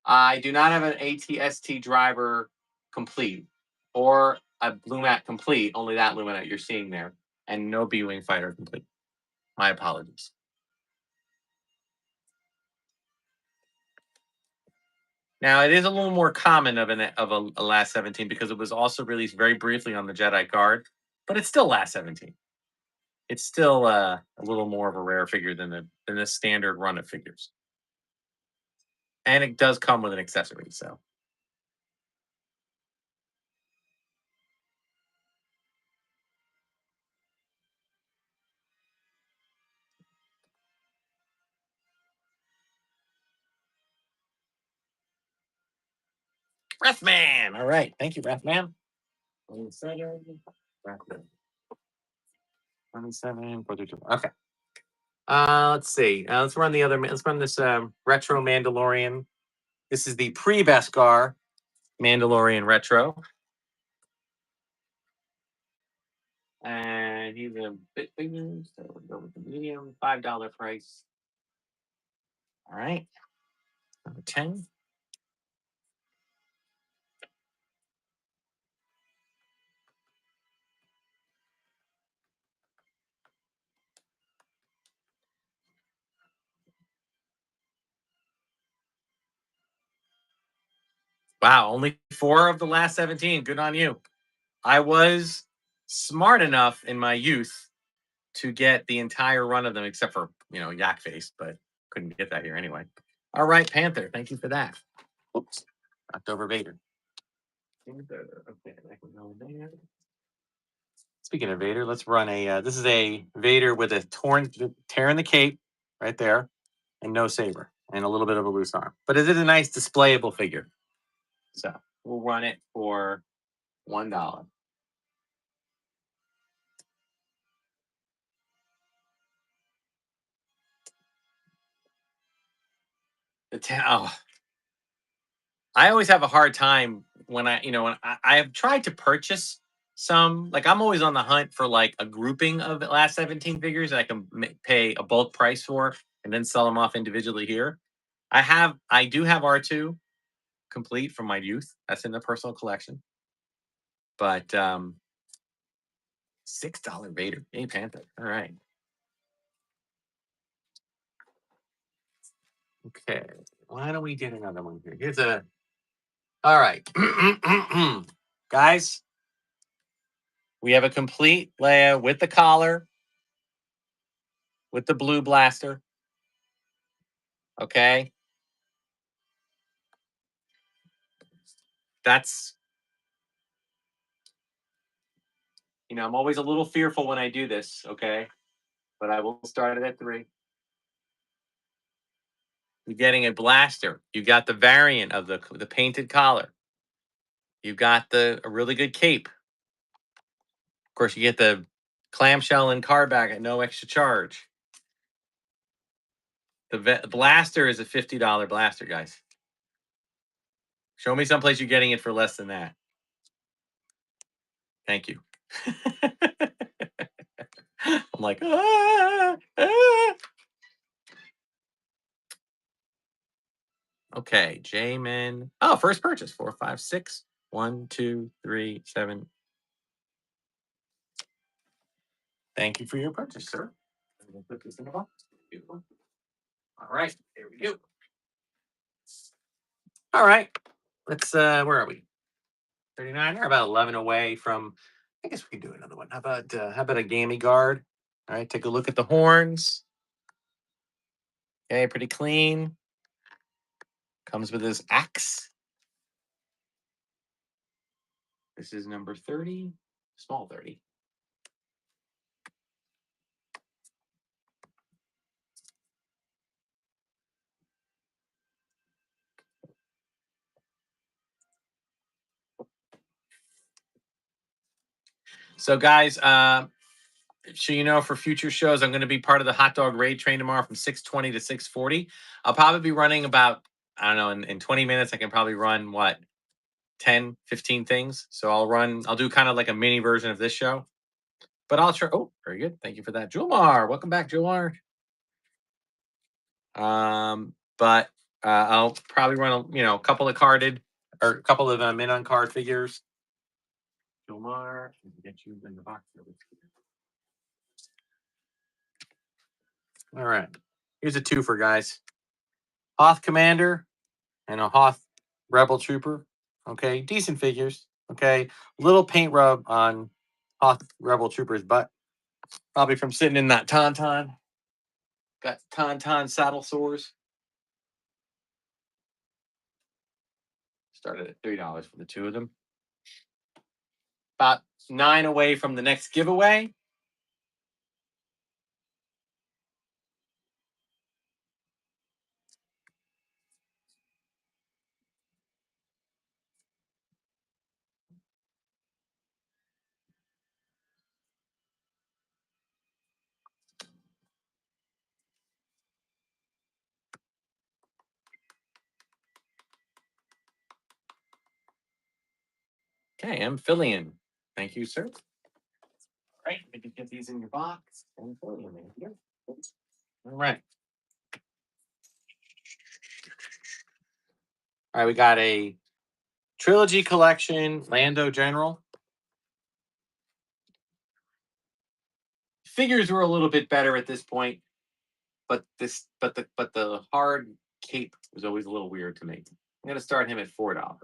I do not have an ATST driver complete or a Lumat complete. Only that Lumat you're seeing there, and no B-wing fighter complete. My apologies. Now it is a little more common of a last 17 because it was also released very briefly on the Jedi Guard, but it's still last 17. It's still a little more of a rare figure than the standard run of figures, and it does come with an accessory. So Breathman, all right, thank you, Breathman. 27, 27, okay. Let's see. Let's run the other. Let's run this retro Mandalorian. This is the pre-Beskar Mandalorian retro, and he's a bit bigger, so we'll go with the medium, $5 price. All right, number 10. Wow, only 4 of the last 17. Good on you. I was smart enough in my youth to get the entire run of them, except for Yak Face, but couldn't get that here anyway. All right, Panther. Thank you for that. Oops, knocked over Vader. Okay, that can go there. Speaking of Vader, let's run a. This is a Vader with a tear in the cape, right there, and no saber, and a little bit of a loose arm. But it is a nice displayable figure. So we'll run it for $1. The 10. Oh, I always have a hard time when I have tried to purchase some. Like I'm always on the hunt for like a grouping of the last 17 figures that I can pay a bulk price for and then sell them off individually here. I do have R2 complete from my youth. That's in the personal collection. But $6 Vader, a Panther. All right. Okay. Why don't we get another one here? Here's a. All right, guys. We have a complete Leia with the collar, with the blue blaster. Okay. That's, I'm always a little fearful when I do this. Okay. But I will start it at 3. You're getting a blaster. You got the variant of the painted collar. You got a really good cape. Of course, you get the clamshell and card back at no extra charge. The blaster is a $50 blaster, guys. Show me someplace you're getting it for less than that. Thank you. I'm like, Okay, J-Man. Oh, first purchase. 4, 5, 6. 1, 2, 3, 7. Thank you for your purchase, sir. We'll put this in the box. Beautiful. All right, here we go. All right, let's. Where are we? 39. We're about 11 away from. I guess we can do another one. How about a gammy guard? All right, take a look at the horns. Okay, pretty clean. Comes with his axe. This is number 30, small 30. So, guys, so you know, for future shows, I'm going to be part of the hot dog raid train tomorrow from 6:20 to 6:40. I'll probably be running about, I don't know, in 20 minutes, I can probably run what, 10, 15 things. So I'll do kind of like a mini version of this show. But I'll try. Oh, very good. Thank you for that. Julmar. Welcome back, Julmar. But I'll probably run a couple of carded or a couple of min on card figures. Julmar, get you in the box. All right. Here's a two for guys. Hoth Commander and a Hoth Rebel Trooper. Okay, decent figures. Okay, little paint rub on Hoth Rebel Trooper's butt. Probably from sitting in that Tauntaun. Got Tauntaun saddle sores. Started at $3 for the two of them. About 9 away from the next giveaway. Okay, Amphibian. Thank you, sir. All right, we can get these in your box. Amphibian in here. All right. All right, we got a Trilogy Collection Lando General. Figures were a little bit better at this point, but the hard cape was always a little weird to me. I'm gonna start him at $4.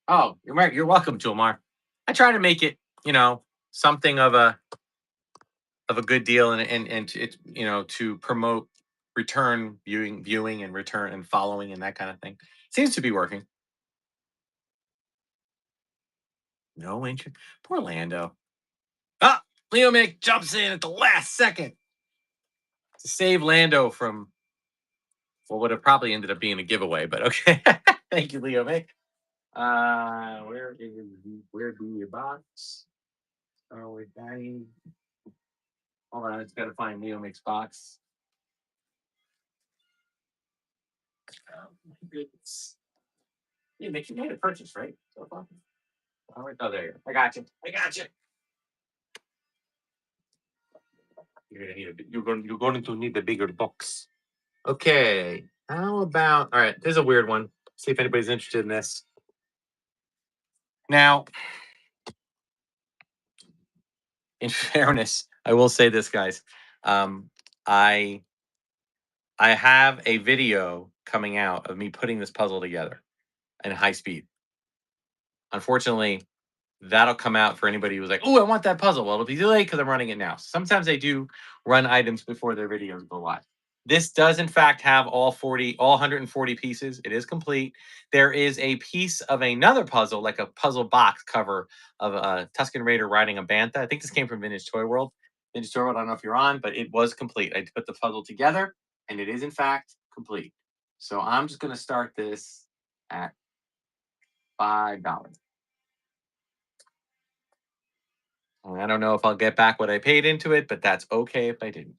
Oh, you're welcome, Julmar. I try to make it, something of a good deal, and it's to promote return viewing and return and following and that kind of thing. Seems to be working. No interest. Poor Lando. Ah, Leo Mick jumps in at the last second to save Lando from what would have probably ended up being a giveaway, but okay. Thank you, Leo Mick. Where do your box? Oh, with Daddy. Hold on, I just gotta find Leo Mick's box. Oh my goodness. Yeah, Mick, you made a purchase, right? So far. All right. Oh, there you go. I got you. You're going to need a bigger box. Okay. How about? All right. There's a weird one. See if anybody's interested in this. Now, in fairness, I will say this, guys. I have a video coming out of me putting this puzzle together in high speed. Unfortunately, that'll come out for anybody who's like, "Oh, I want that puzzle." Well, it'll be delayed because I'm running it now. Sometimes they do run items before their videos go live. This does, in fact, have all 140 pieces. It is complete. There is a piece of another puzzle, like a puzzle box cover of a Tusken Raider riding a bantha. I think this came from Vintage Toy World. Vintage Toy World, I don't know if you're on, but it was complete. I put the puzzle together, and it is, in fact, complete. So I'm just going to start this at $5. I don't know if I'll get back what I paid into it, but that's okay if I didn't.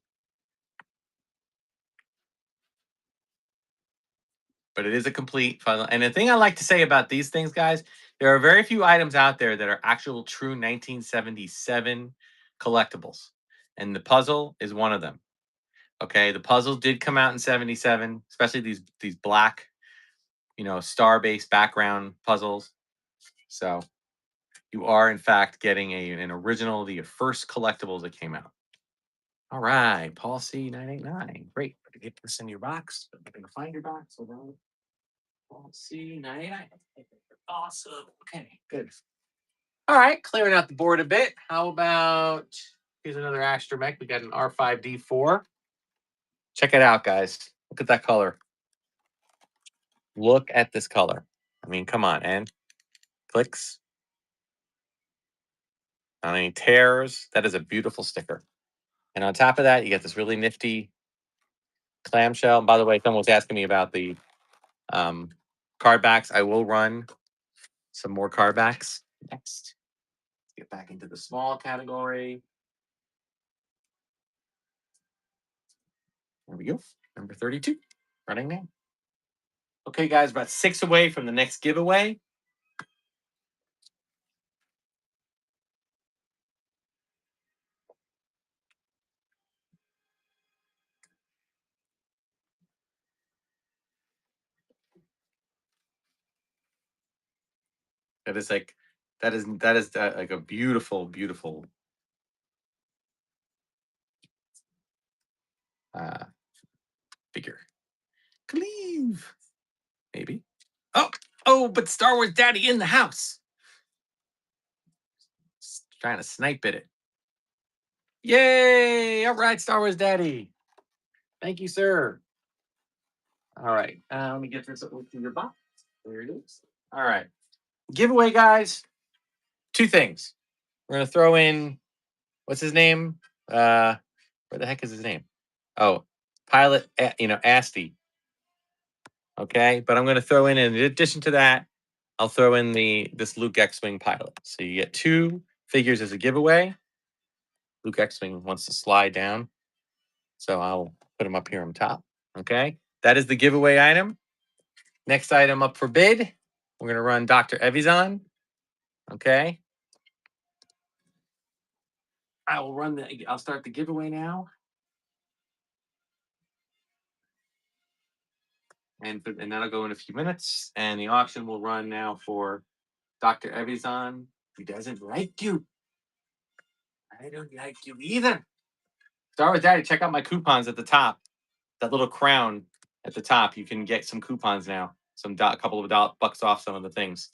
But it is a complete puzzle. And the thing I like to say about these things, guys, there are very few items out there that are actual true 1977 collectibles. And the puzzle is one of them. Okay, the puzzle did come out in 77, especially these black, star-based background puzzles. So you are, in fact, getting an original, the first collectibles that came out. All right, Paul C 989. Great. Get this in your box. I'm going to find your box. Hold on. Paul C 989. Awesome. Okay, good. All right, clearing out the board a bit. How about here's another astromech. We got an R5D4. Check it out, guys. Look at that color. Look at this color. I mean, come on, and clicks. Not any tears. That is a beautiful sticker. And on top of that, you get this really nifty clamshell. And by the way, someone was asking me about the card backs. I will run some more card backs. Next, let's get back into the small category. There we go. Number 32, running now. Okay, guys, about 6 away from the next giveaway. That is like like a beautiful, beautiful uh figure. Cleave, maybe. Oh, but Star Wars Daddy in the house. Trying to snipe at it. Yay! All right, Star Wars Daddy. Thank you, sir. All right, let me get this over to your box. There it is. All right, giveaway, guys. 2 things. We're gonna throw in what's his name? Where the heck is his name? Oh, Pilot. Asti. Okay, but I'm gonna throw in addition to that, I'll throw in this Luke X-wing pilot. So you get 2 figures as a giveaway. Luke X-wing wants to slide down, so I'll put him up here on top. Okay, that is the giveaway item. Next item up for bid, we're gonna run Dr. Evizan. Okay, I'll start the giveaway now, and that'll go in a few minutes. And the auction will run now for Dr. Evizan. He doesn't like you. I don't like you either. Star Wars Daddy, check out my coupons at the top. That little crown at the top. You can get some coupons now. A couple of bucks off some of the things.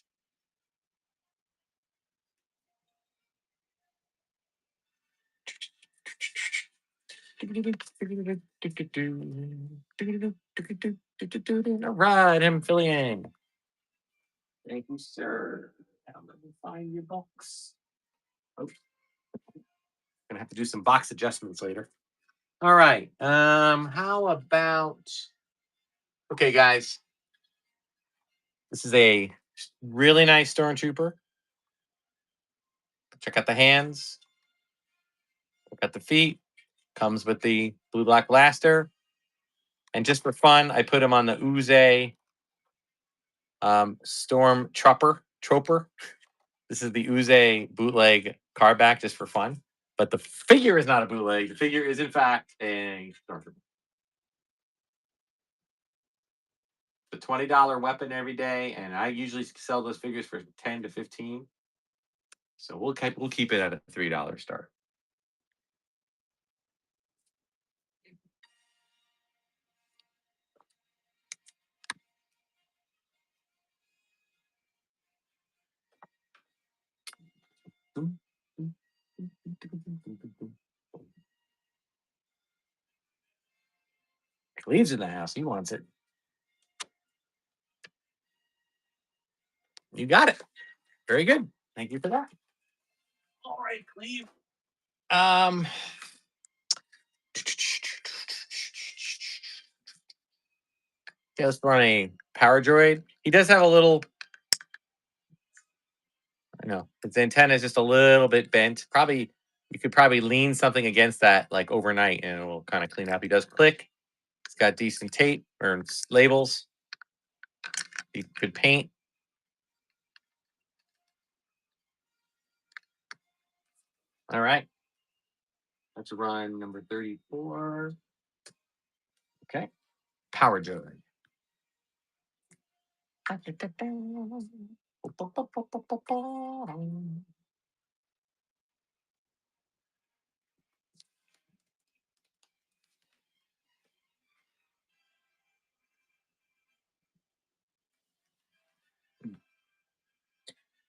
All right, Amphibian. Thank you, sir. Now let me find your box. Oh, gonna have to do some box adjustments later. All right. How about? Okay, guys. This is a really nice stormtrooper. Check out the hands. Check out the feet. Comes with the blue black blaster. And just for fun, I put him on the Uze Storm Troper. This is the Uze bootleg cardback just for fun. But the figure is not a bootleg. The figure is, in fact, a Stormtrooper. The $20 weapon every day, and I usually sell those figures for 10 to 15. So we'll keep it at a $3 start. Cleve's in the house. He wants it. You got it. Very good. Thank you for that. All right, Cleve. Okay, let's run a power droid. He does have a little. I know his antenna is just a little bit bent. Probably you could probably lean something against that like overnight, and it will kind of clean up. He does click. He's got decent tape or labels. He could paint. All right. Let's run number 34. Okay. Power droid.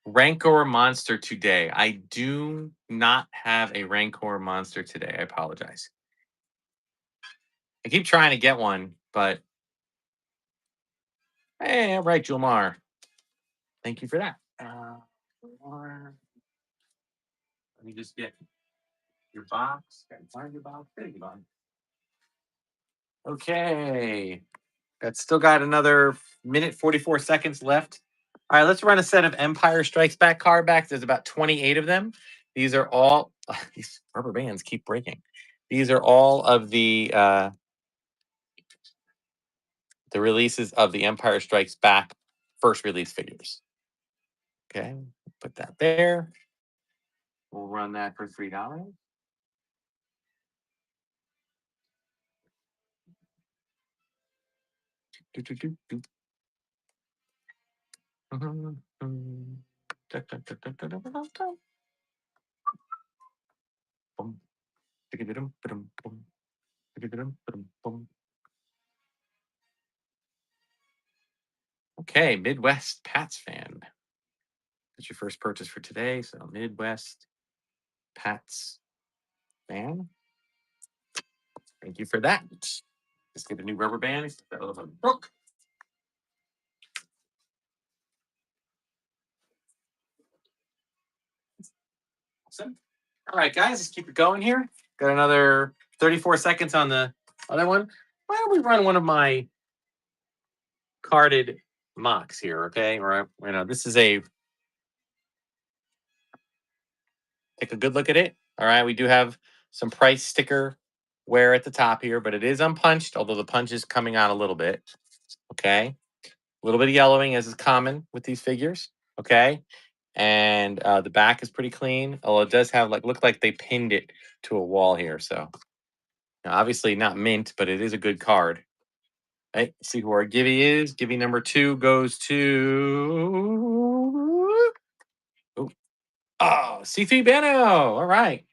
Rancor monster today. I do not have a Rancor monster today. I apologize. I keep trying to get one, but hey, all right, Julmar. Thank you for that. Let me just get your box. Gotta find your box. There you go. Okay. Still got another minute 44 seconds left All right, let's run a set of Empire Strikes Back card backs. There's about 28 of them. These are all these rubber bands keep breaking. These are all of the releases of the Empire Strikes Back first release figures. Okay, put that there. We'll run that for $3. Do, do, do, do. Mhm, mhm. Da, da, da, da, da, da, da, da. Boom. Tick-a-dum, ba-dum, boom. Tick-a-dum, ba-dum, boom. Okay, Midwest Pats fan. That's your first purchase for today. So Midwest Pats fan. Thank you for that. Let's get a new rubber band. That little one broke. Awesome. All right, guys, let's keep it going here. Got another 34 seconds on the other one. Why don't we run one of my carded mocks here, okay? Or this is a take a good look at it. All right, we do have some price sticker wear at the top here, but it is unpunched, although the punch is coming on a little bit. Okay, a little bit of yellowing as is common with these figures. Okay, and the back is pretty clean, although it does have look like they pinned it to a wall here. So now, obviously not mint, but it is a good card. Right, let's see who our Gibby is. Gibby number 2 goes to C3 Bano. All right.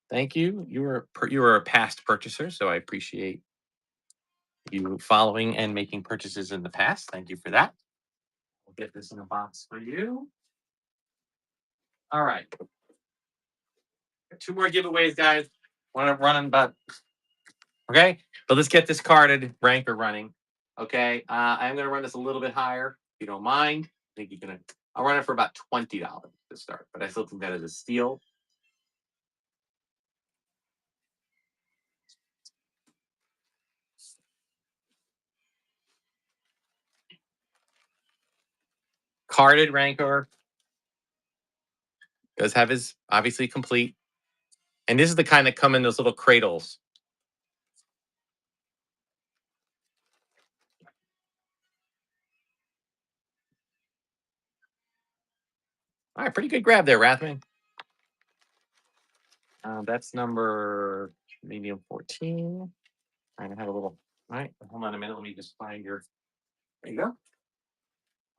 Thank you. You were a past purchaser, so I appreciate you following and making purchases in the past. Thank you for that. We'll get this in a box for you. All right. Two more giveaways, guys. One I'm running, but okay. But let's get this carded ranker running. Okay. I'm gonna run this a little bit higher, if you don't mind. I think you're gonna I'll run it for about $20 to start, but I still think that is a steal. Carded rancor does have his obviously complete. And this is the kind that come in those little cradles. All right, pretty good grab there, Rathman. That's number medium 14. Trying to have a little. All right, hold on a minute. Let me just find your. There you go.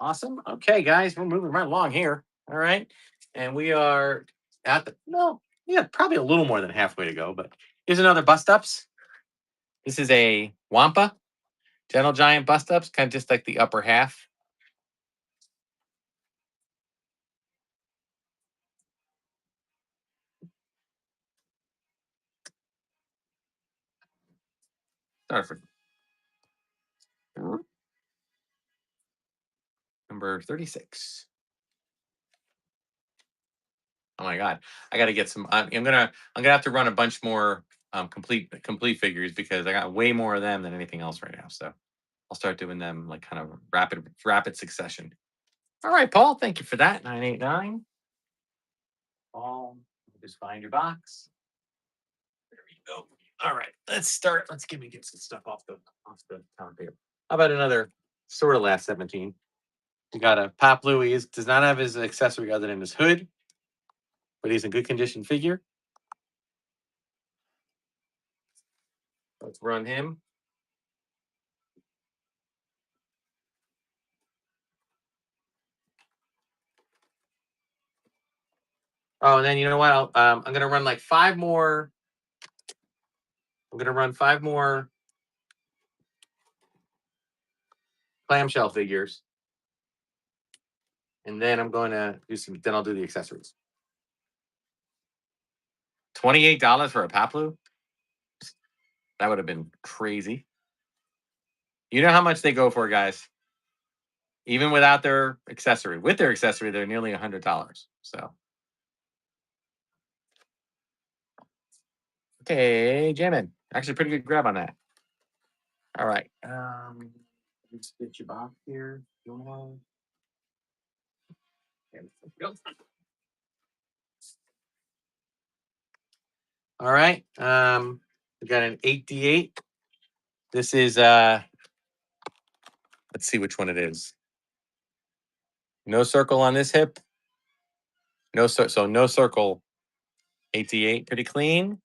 Awesome. Okay, guys, we're moving right along here. All right, and we are at the no, yeah, probably a little more than halfway to go. But here's another bust ups. This is a Wampa Gentle Giant bust ups, kind of just like the upper half. Sorry for number 36. Oh my god, I got to get some. I'm gonna have to run a bunch more complete figures because I got way more of them than anything else right now. So I'll start doing them like kind of rapid succession. All right, Paul. Thank you for that. 989. Paul, just find your box. There you go. All right, let's start. Let's get some stuff off the top here. How about another sort of last 17? We got a Pop He does not have his accessory other than his hood, but he's in good condition figure. Let's run him. Oh, and then you know what? I'm gonna run like 5 more. I'm gonna run 5 more clamshell figures, and then I'm going to do some. Then I'll do the accessories. $28 for a Paplu? That would have been crazy. You know how much they go for, guys? Even without their accessory. With their accessory, they're nearly $100. So okay, jamming. Actually, pretty good grab on that. All right. Let's get your box here. All right. We got an 8D8. This is let's see which one it is. No circle on this hip. So no circle. 8D8, pretty clean.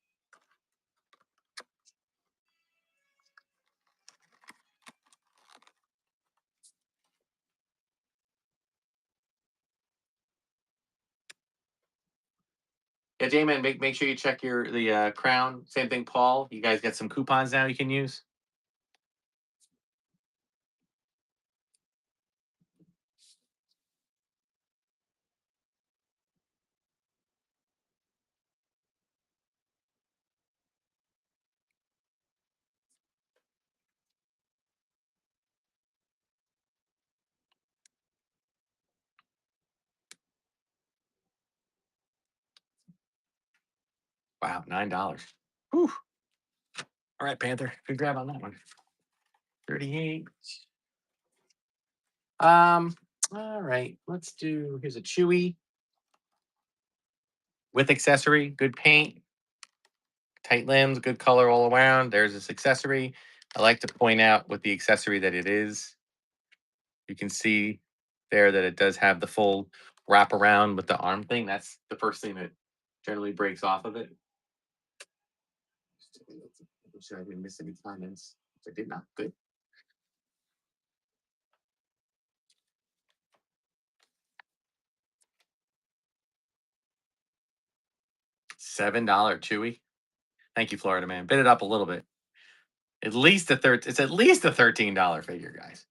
Yeah, J-Man, make sure you check the crown. Same thing, Paul. You guys get some coupons now you can use. Wow, $9. Whew. All right, Panther. Good grab on that one. 38. All right. Let's do here's a Chewy with accessory, good paint, tight limbs, good color all around. There's this accessory. I like to point out with the accessory that it is. You can see there that it does have the full wrap around with the arm thing. That's the first thing that generally breaks off of it. Make sure I didn't miss any comments. I did not. Good. $7 Chewy. Thank you, Florida man. Bid it up a little bit. At least it's at least a $13 figure, guys.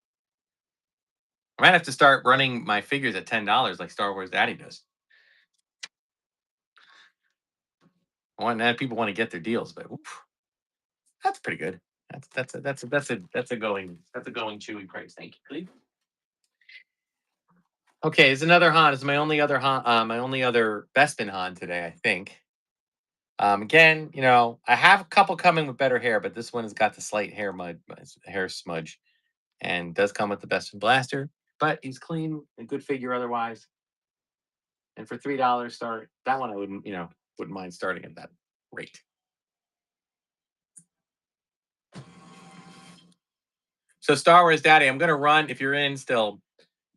I might have to start running my figures at $10 like Star Wars Daddy does. People want to get their deals, but oof, that's pretty good. That's a going Chewy price. Thank you, Cleve. Okay, it's another Han. It's my only other Han. My only other Bespin Han today, I think. Again, I have a couple coming with better hair, but this one has got the slight hair smudge, and does come with the Bespin blaster. But he's clean, a good figure otherwise. And for $3, start that one. I wouldn't mind starting at that rate. So Star Wars Daddy, I'm gonna run if you're in still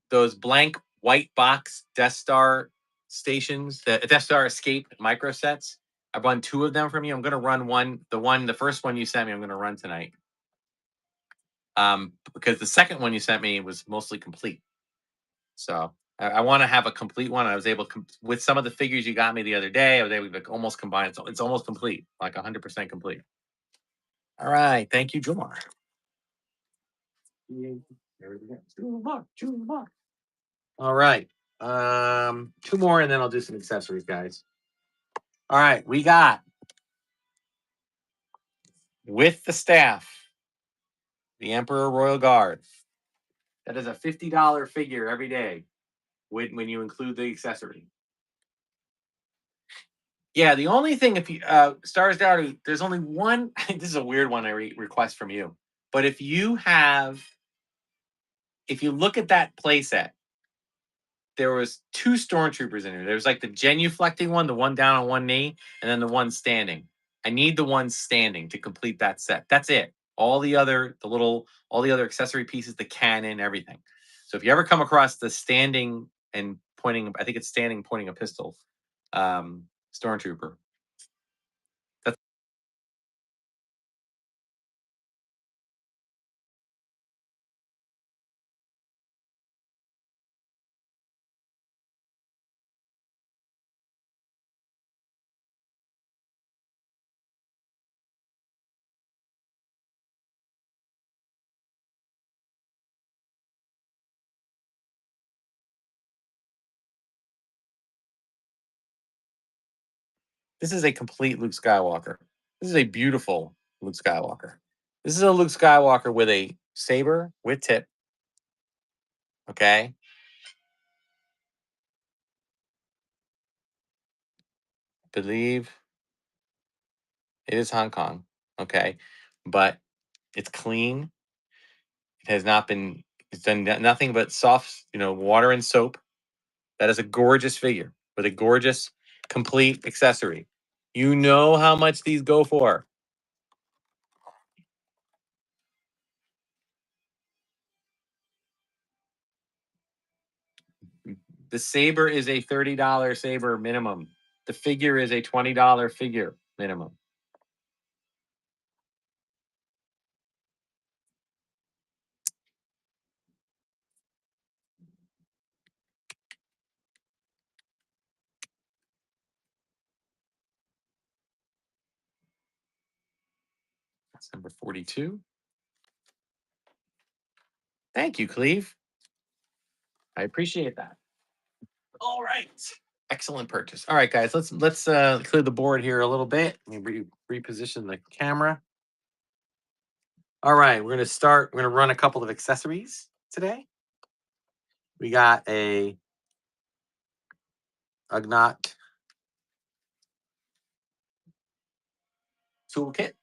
those blank white box Death Star stations, the Death Star Escape micro sets. I've run 2 of them from you. I'm gonna run the first one you sent me. I'm gonna run tonight. Because the second one you sent me was mostly complete. So I want to have a complete one. I was able with some of the figures you got me the other day. I was able to almost combine. It's almost complete, like 100% complete. All right, thank you, Jomar. All right, 2 more, and then I'll do some accessories, guys. All right, we got with the staff, the Emperor Royal Guard. That is a $50 figure every day when you include the accessory. Yeah, the only thing if you Stars Dowdy, there's only one. This is a weird one I request from you, but if you look at that playset, there was 2 stormtroopers in there. There was like the genuflecting one, the one down on one knee, and then the one standing. I need the one standing to complete that set. That's it. All the other accessory pieces, the cannon, everything. So if you ever come across the standing and pointing, I think it's standing pointing a pistol, stormtrooper. This is a complete Luke Skywalker. This is a beautiful Luke Skywalker. This is a Luke Skywalker with a saber with tip. Okay. Believe it is Hong Kong. Okay. But it's clean. It has not been, it's done nothing but soft, water and soap. That is a gorgeous figure with a gorgeous, complete accessory. You know how much these go for. The saber is a $30 saber minimum. The figure is a $20 figure minimum. That's number 42. Thank you, Cleve. I appreciate that. All right. Excellent purchase. All right, guys, let's clear the board here a little bit. Let me reposition the camera. All right, we're gonna run a couple of accessories today. We got a Ugnaught toolkit.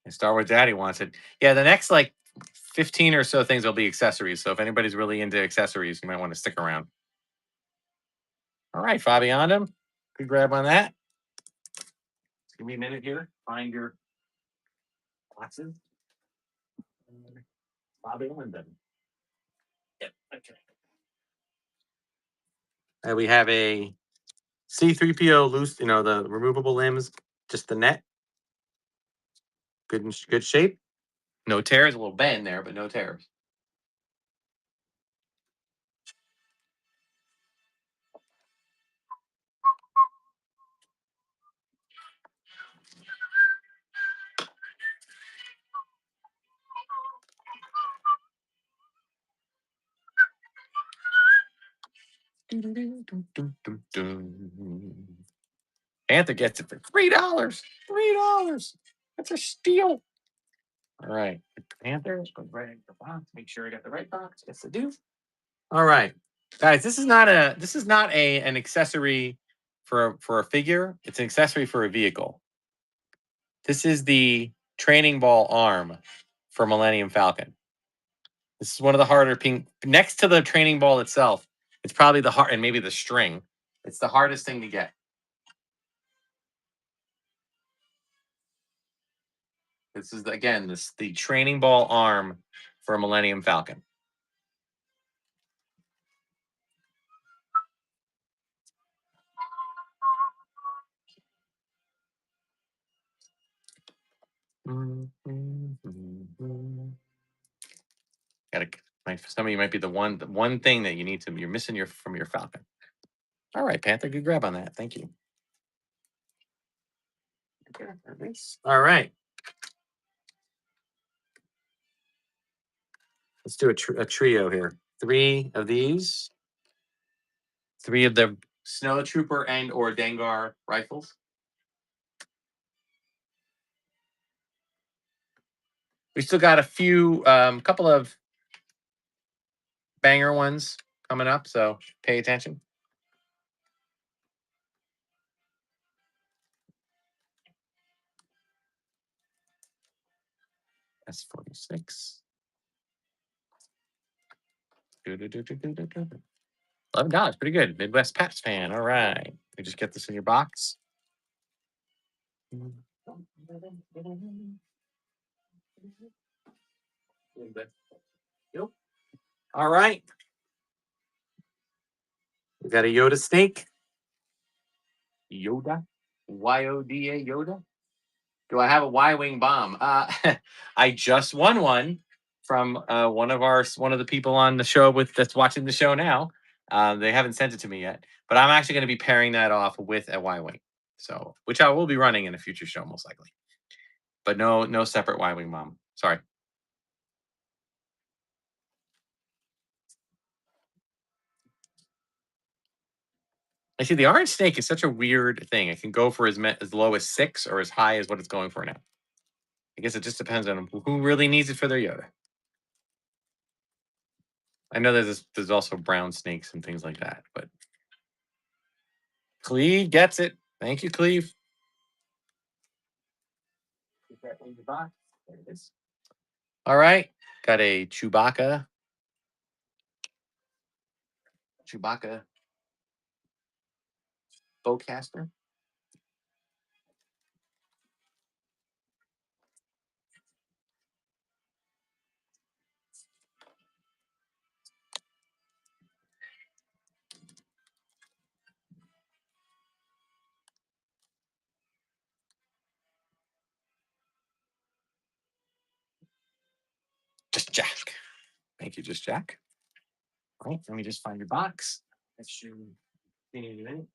And Star Wars Daddy wants it. Yeah, the next like 15 or so things will be accessories. So if anybody's really into accessories, you might want to stick around. All right, Fabiana, good grab on that. Give me a minute here. Find your boxes. Bobby London. Yep. Okay. We have a C3PO loose, the removable limbs, just the net. Good shape. No tears, a little bend there, but no tears. Panther gets it for $3. $3. That's a steal. All right. Panther, go right into the box. Make sure I got the right box. Yes, I do. All right. Guys, this is not an accessory for a figure. It's an accessory for a vehicle. This is the training ball arm for Millennium Falcon. This is one of the harder ping next to the training ball itself. It's probably the hard and maybe the string. It's the hardest thing to get. This is again the training ball arm for a Millennium Falcon. Some of you might be the one thing that you're missing from your Falcon. All right, Panther, good grab on that. Thank you. All right. Let's do a trio here. 3 of these. 3 of the Snow Trooper and or Dengar rifles. We still got a few, couple of banger ones coming up, so pay attention. S46. $11, pretty good. Midwest Pats fan. All right. We just get this in your box. All right. We got a Yoda snake. Yoda. Yoda. Yoda. Do I have a Y-wing bomb? I just won one from one of the people on the show that's watching the show now. They haven't sent it to me yet, but I'm actually going to be pairing that off with a Y-wing, so which I will be running in a future show most likely. But no separate Y-wing bomb. Sorry. I see the orange snake is such a weird thing. It can go for as low as 6 or as high as what it's going for now. I guess it just depends on who really needs it for their Yoda. I know there's also brown snakes and things like that, but Cleve gets it. Thank you, Cleve. Put that in your box. There it is. All right, got a Chewbacca bowcaster. Just Jack. Thank you, Just Jack. All right, let me just find your box. That should be in a minute.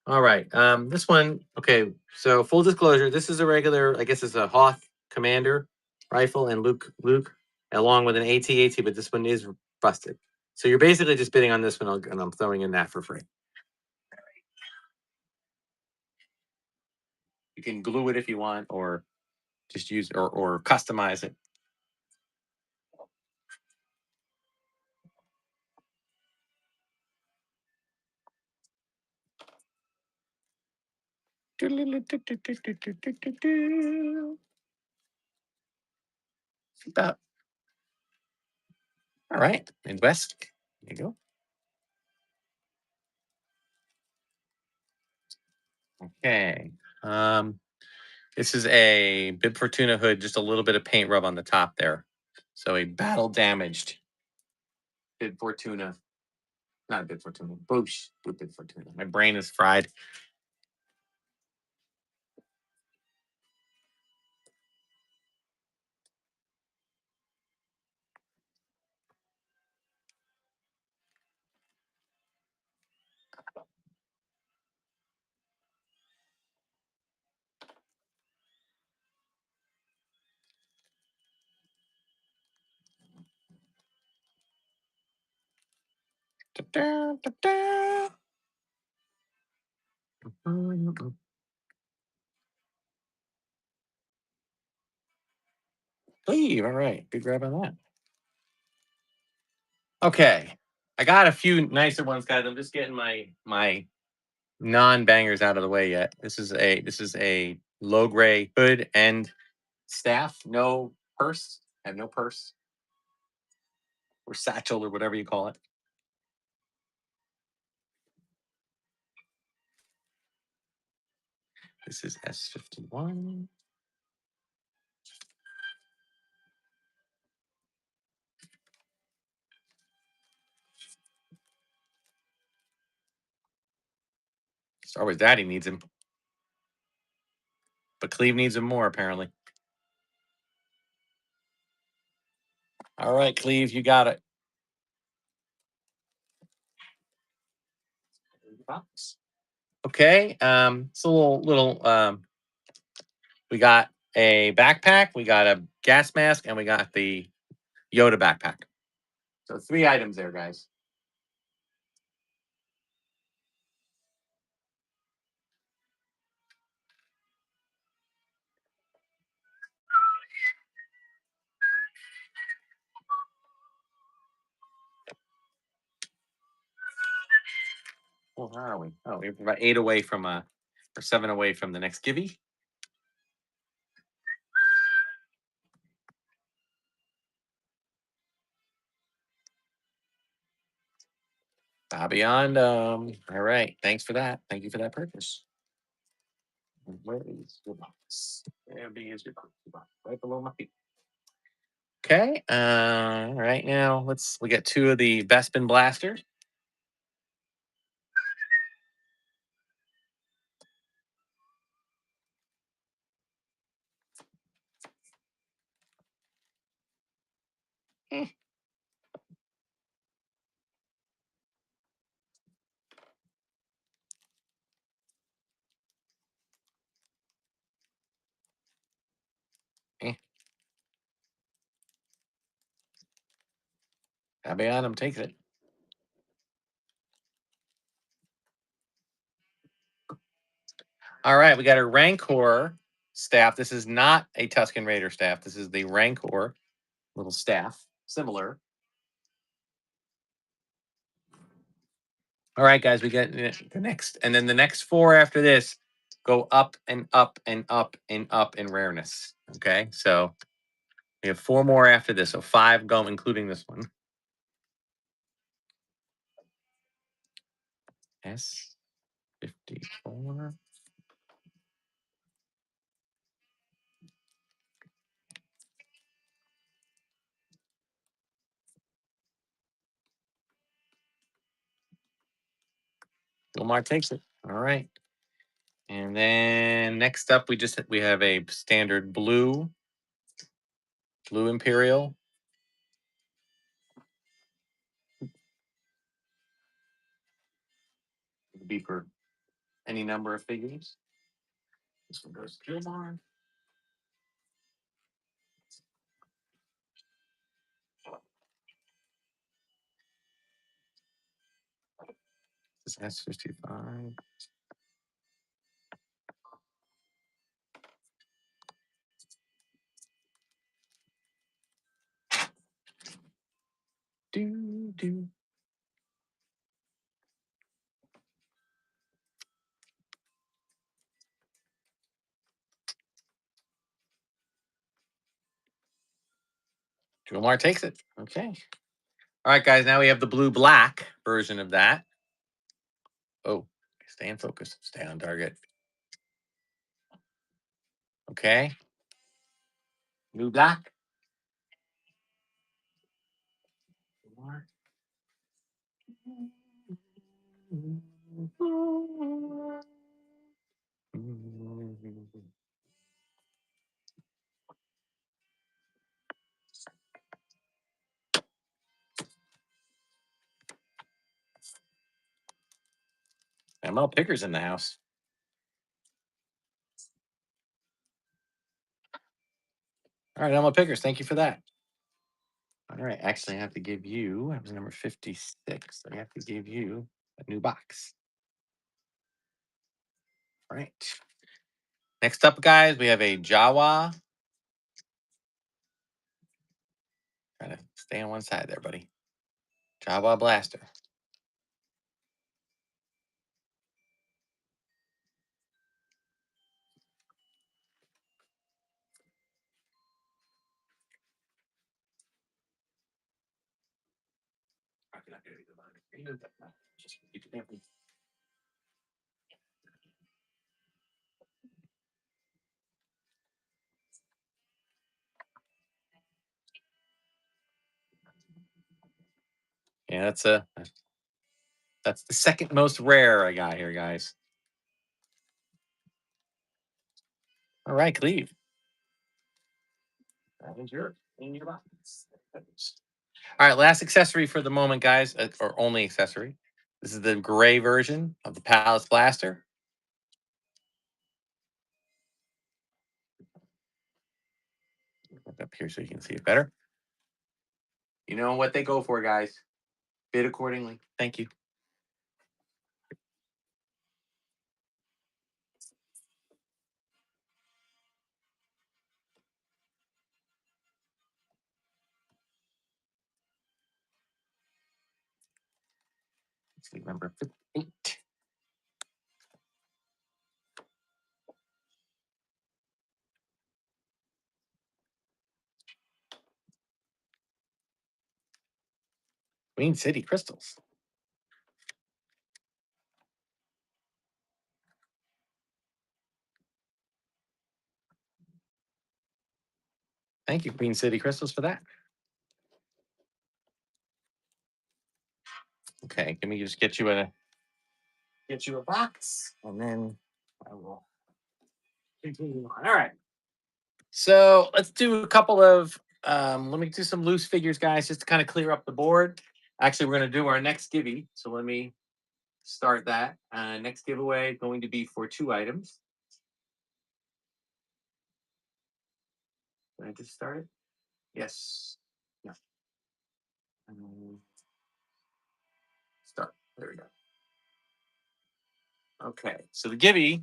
All right. This one, okay. So full disclosure, this is a regular, I guess it's a Hoth Commander rifle and Luke, along with an AT-AT, but this one is busted. So you're basically just bidding on this one, and I'm throwing in that for free. You can glue it if you want, or just use or customize it. About. All right, Midwest. There you go. Okay. This is a Bib Fortuna hood, just a little bit of paint rub on the top there. So a battle damaged Bib Fortuna. Not Bib Fortuna. Boosh. Bib Fortuna. My brain is fried. Da-da, da-da. Leave. All right. Good grab on that. Okay. I got a few nicer ones, guys. I'm just getting my non-bangers out of the way yet. This is a low gray hood and staff. No purse. I have no purse or satchel or whatever you call it. This is S51. Star Wars Daddy needs him. But Cleve needs him more, apparently. All right, Cleve, you got it. Okay. It's a little we got a backpack, we got a gas mask, and we got the Yoda backpack. So 3 items there, guys. Well, where are we? Oh, we're about 8 away from or 7 away from the next givey. Beyond. All right. Thanks for that. Thank you for that purchase. Where is your box? There is your box. Right below my feet. Okay. Right now, we get 2 of the Bespin blasters. Eh. Eh. Fabianum takes it. All right, we got a Rancor staff. This is not a Tusken Raider staff. This is the Rancor little staff, similar. All right, guys, we got the next, and then the next four after this go up and up and up and up in rareness. Okay, so we have four more after this, so five go, including this one. S54. Gilmar takes it. All right. And then next up, we have a standard blue Imperial. It'll be for any number of figures. This one goes to Gilmar. This is S55. Do. Gilmar takes it. Okay. All right, guys. Now we have the blue black version of that. Oh, stay in focus. Stay on target. Okay. Blue black. ML Picker's in the house. All right, ML Pickers, thank you for that. All right, actually, I have to give you, that was number 56. So I have to give you a new box. All right. Next up, guys, we have a Jawa. Try to stay on one side there, buddy. Jawa Blaster. Yeah, that's the second most rare I got here, guys. All right, Cleve. That is yours in your box. All right, last accessory for the moment, guys, or only accessory. This is the gray version of the Palace Blaster. Up here so you can see it better. You know what they go for, guys. Bid accordingly. Thank you. Let's see, number 58. Queen City Crystals. Thank you, Queen City Crystals, for that. Okay, let me just get you a box, and then I will continue on. All right. So let's do a couple of let me do some loose figures, guys, just to kind of clear up the board. Actually, we're going to do our next givey. So let me start that. Next giveaway going to be for 2 items. Did I just start it? Yes. No. Start. There we go. Okay, so the Gibby.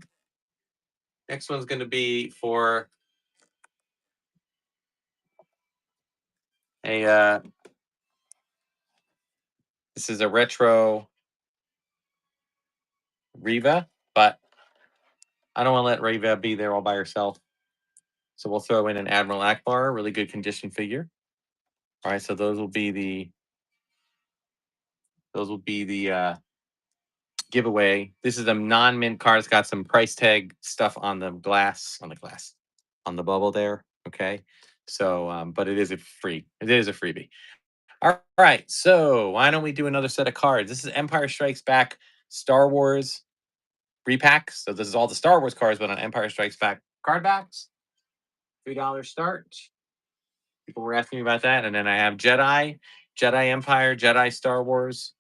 Next one's going to be for a. This is a retro Reva, but I don't want to let Reva be there all by herself. So we'll throw in an Admiral Akbar, really good condition figure. All right, so those will be the giveaway. This is a non-mint card. It's got some price tag stuff on the glass, on the bubble there. Okay, so but it is a free. It is a freebie. All right, so why don't we do another set of cards? This is Empire Strikes Back Star Wars repack. So this is all the Star Wars cards, but on Empire Strikes Back card backs. $3 start. People were asking me about that, and then I have Jedi, Jedi Empire, Jedi Star Wars,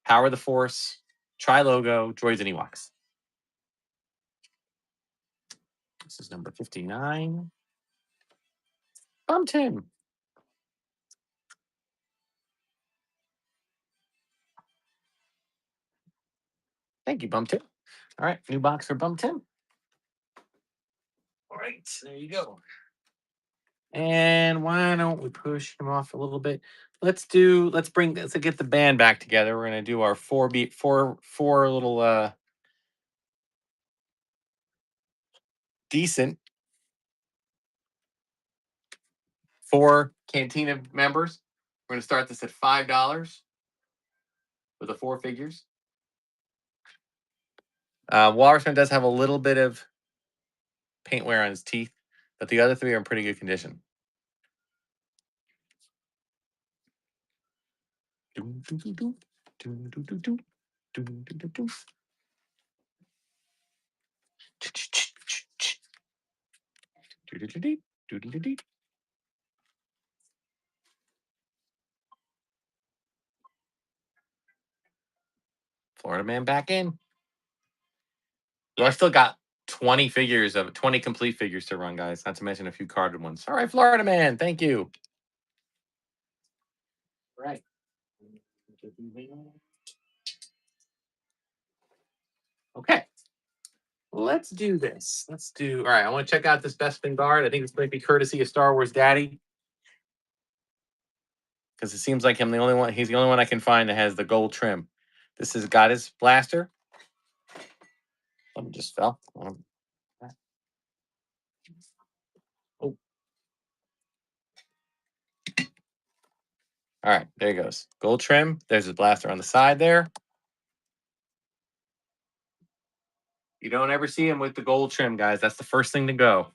Power of the Force, Tri-Logo, Droids and Ewoks. This is number 59. Tim. Thank you, Tim. All right, new box for Tim. All right, there you go. And why don't we push him off a little bit? Let's get the band back together. We're gonna do our four little decent 4 Cantina members. We're gonna start this at $5 with the 4 figures. Walrusman does have a little bit of paint wear on his teeth, but the other 3 are in pretty good condition. Florida Man back in. So I still got 20 complete figures to run, guys. Not to mention a few carded ones. All right, Florida Man, thank you. Right. Okay. Let's do this. All right, I want to check out this Bespin guard. I think this might be courtesy of Star Wars Daddy. Because it seems like he's the only one I can find that has the gold trim. This has got his blaster. Something just fell. Oh. All right, there he goes. Gold trim. There's his blaster on the side there. You don't ever see him with the gold trim, guys. That's the first thing to go.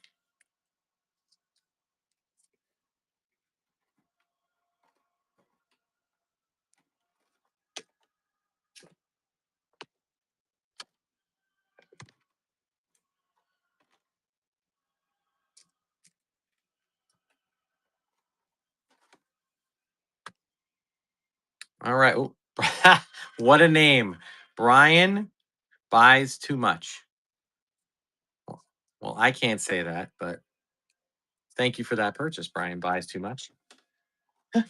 All right. Ooh. What a name. Brian buys too much. Well, I can't say that, but thank you for that purchase, Brian buys too much. How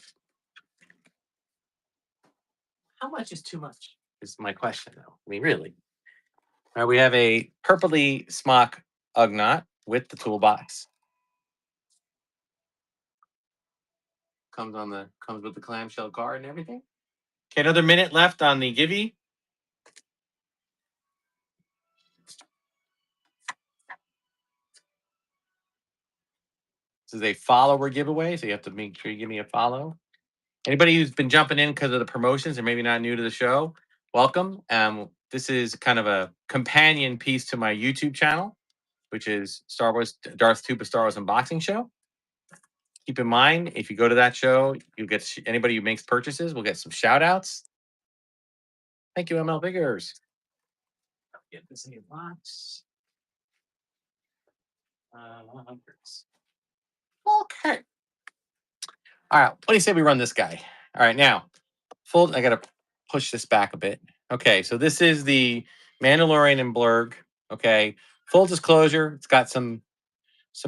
much is too much? Is my question, though. I mean, really. All right, we have a purpley smock Ugnaught with the toolbox. Comes with the clamshell card and everything. Okay, another minute left on the Givey. This is a follower giveaway, so you have to make sure you give me a follow. Anybody who's been jumping in because of the promotions or maybe not new to the show, welcome. This is kind of a companion piece to my YouTube channel, which is Star Wars Darth Tuba Star Wars Unboxing Show. Keep in mind, if you go to that show, you'll get anybody who makes purchases will get some shout outs. Thank you, ML Biggers. Get this in your box. Okay. All right. What do you say we run this guy? All right. Now, I got to push this back a bit. Okay. So this is the Mandalorian and Blurg. Okay. Full disclosure, it's got some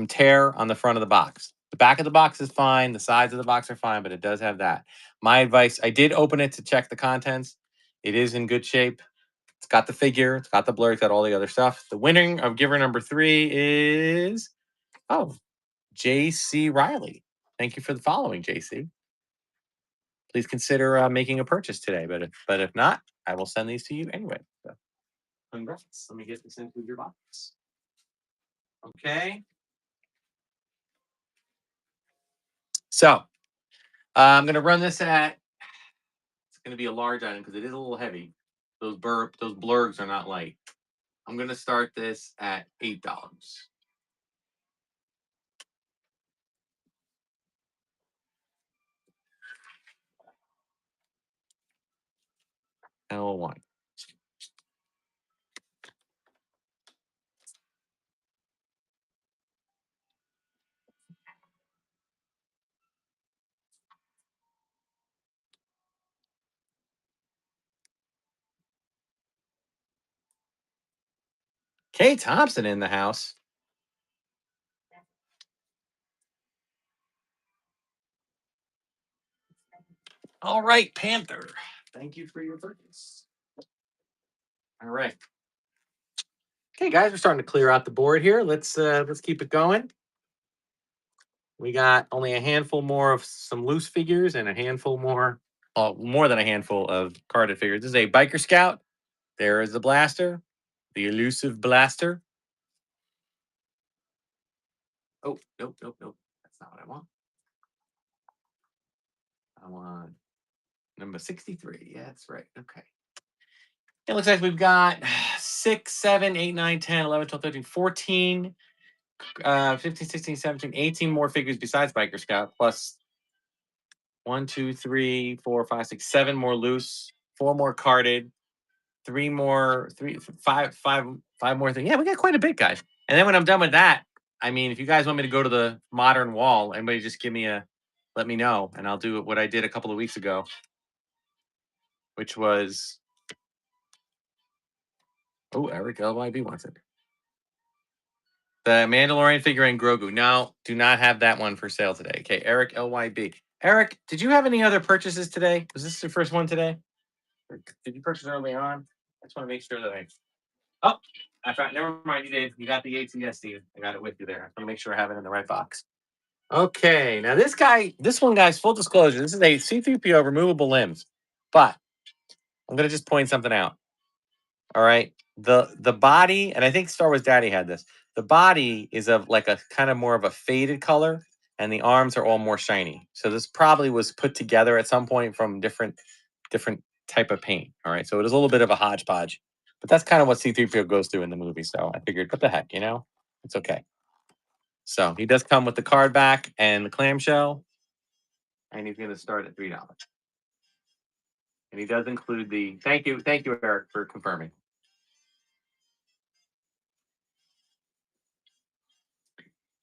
tear on the front of the box. The back of the box is fine. The sides of the box are fine, but it does have that. My advice, I did open it to check the contents. It is in good shape. It's got the figure. It's got the blur. It's got all the other stuff. The winning of giver number 3 is, J.C. Riley. Thank you for the following, J.C. Please consider making a purchase today. But if not, I will send these to you anyway. So, congrats. Let me get this into your box. Okay. So I'm going to run this at. It's going to be a large item because it is a little heavy. Those blurgs are not light. I'm going to start this at $8. L1. Kay Thompson in the house. All right, Panther. Thank you for your purchase. All right. Okay, guys, we're starting to clear out the board here. Let's keep it going. We got only a handful more of some loose figures and a handful more, more than a handful of carded figures. This is a Biker Scout. There is the blaster, the elusive blaster. Oh, nope. That's not what I want. I want number 63. Yeah, that's right. Okay. It looks like we've got 6, 7, 8, 9, 10, 11, 12, 13, 14, 15, 16, 17, 18 more figures besides Biker Scout, plus 1, 2, 3, 4, 5, 6, 7 more loose, 4 more carded, 3 more, 5 more things. Yeah, we got quite a bit, guys. And then when I'm done with that, I mean, if you guys want me to go to the modern wall, anybody just let me know, and I'll do what I did a couple of weeks ago, which was, Eric LYB wants it. The Mandalorian figure and Grogu. No, do not have that one for sale today. Okay, Eric LYB. Eric, did you have any other purchases today? Was this your first one today? Or did you purchase early on? I just want to make sure that I. Oh, I found. Never mind. You did. You got the ATSD. I got it with you there. I want to make sure I have it in the right box. Okay, now this one, guys. Full disclosure: this is a C-3PO removable limbs, but I'm gonna just point something out. All right. The body, and I think Star Wars Daddy had this. The body is of like a kind of more of a faded color, and the arms are all more shiny. So this probably was put together at some point from different type of paint. All right. So it is a little bit of a hodgepodge. But that's kind of what C-3PO goes through in the movie. So I figured, what the heck, It's okay. So he does come with the card back and the clamshell. And he's gonna start at $3. And he does include the thank you, Eric, for confirming.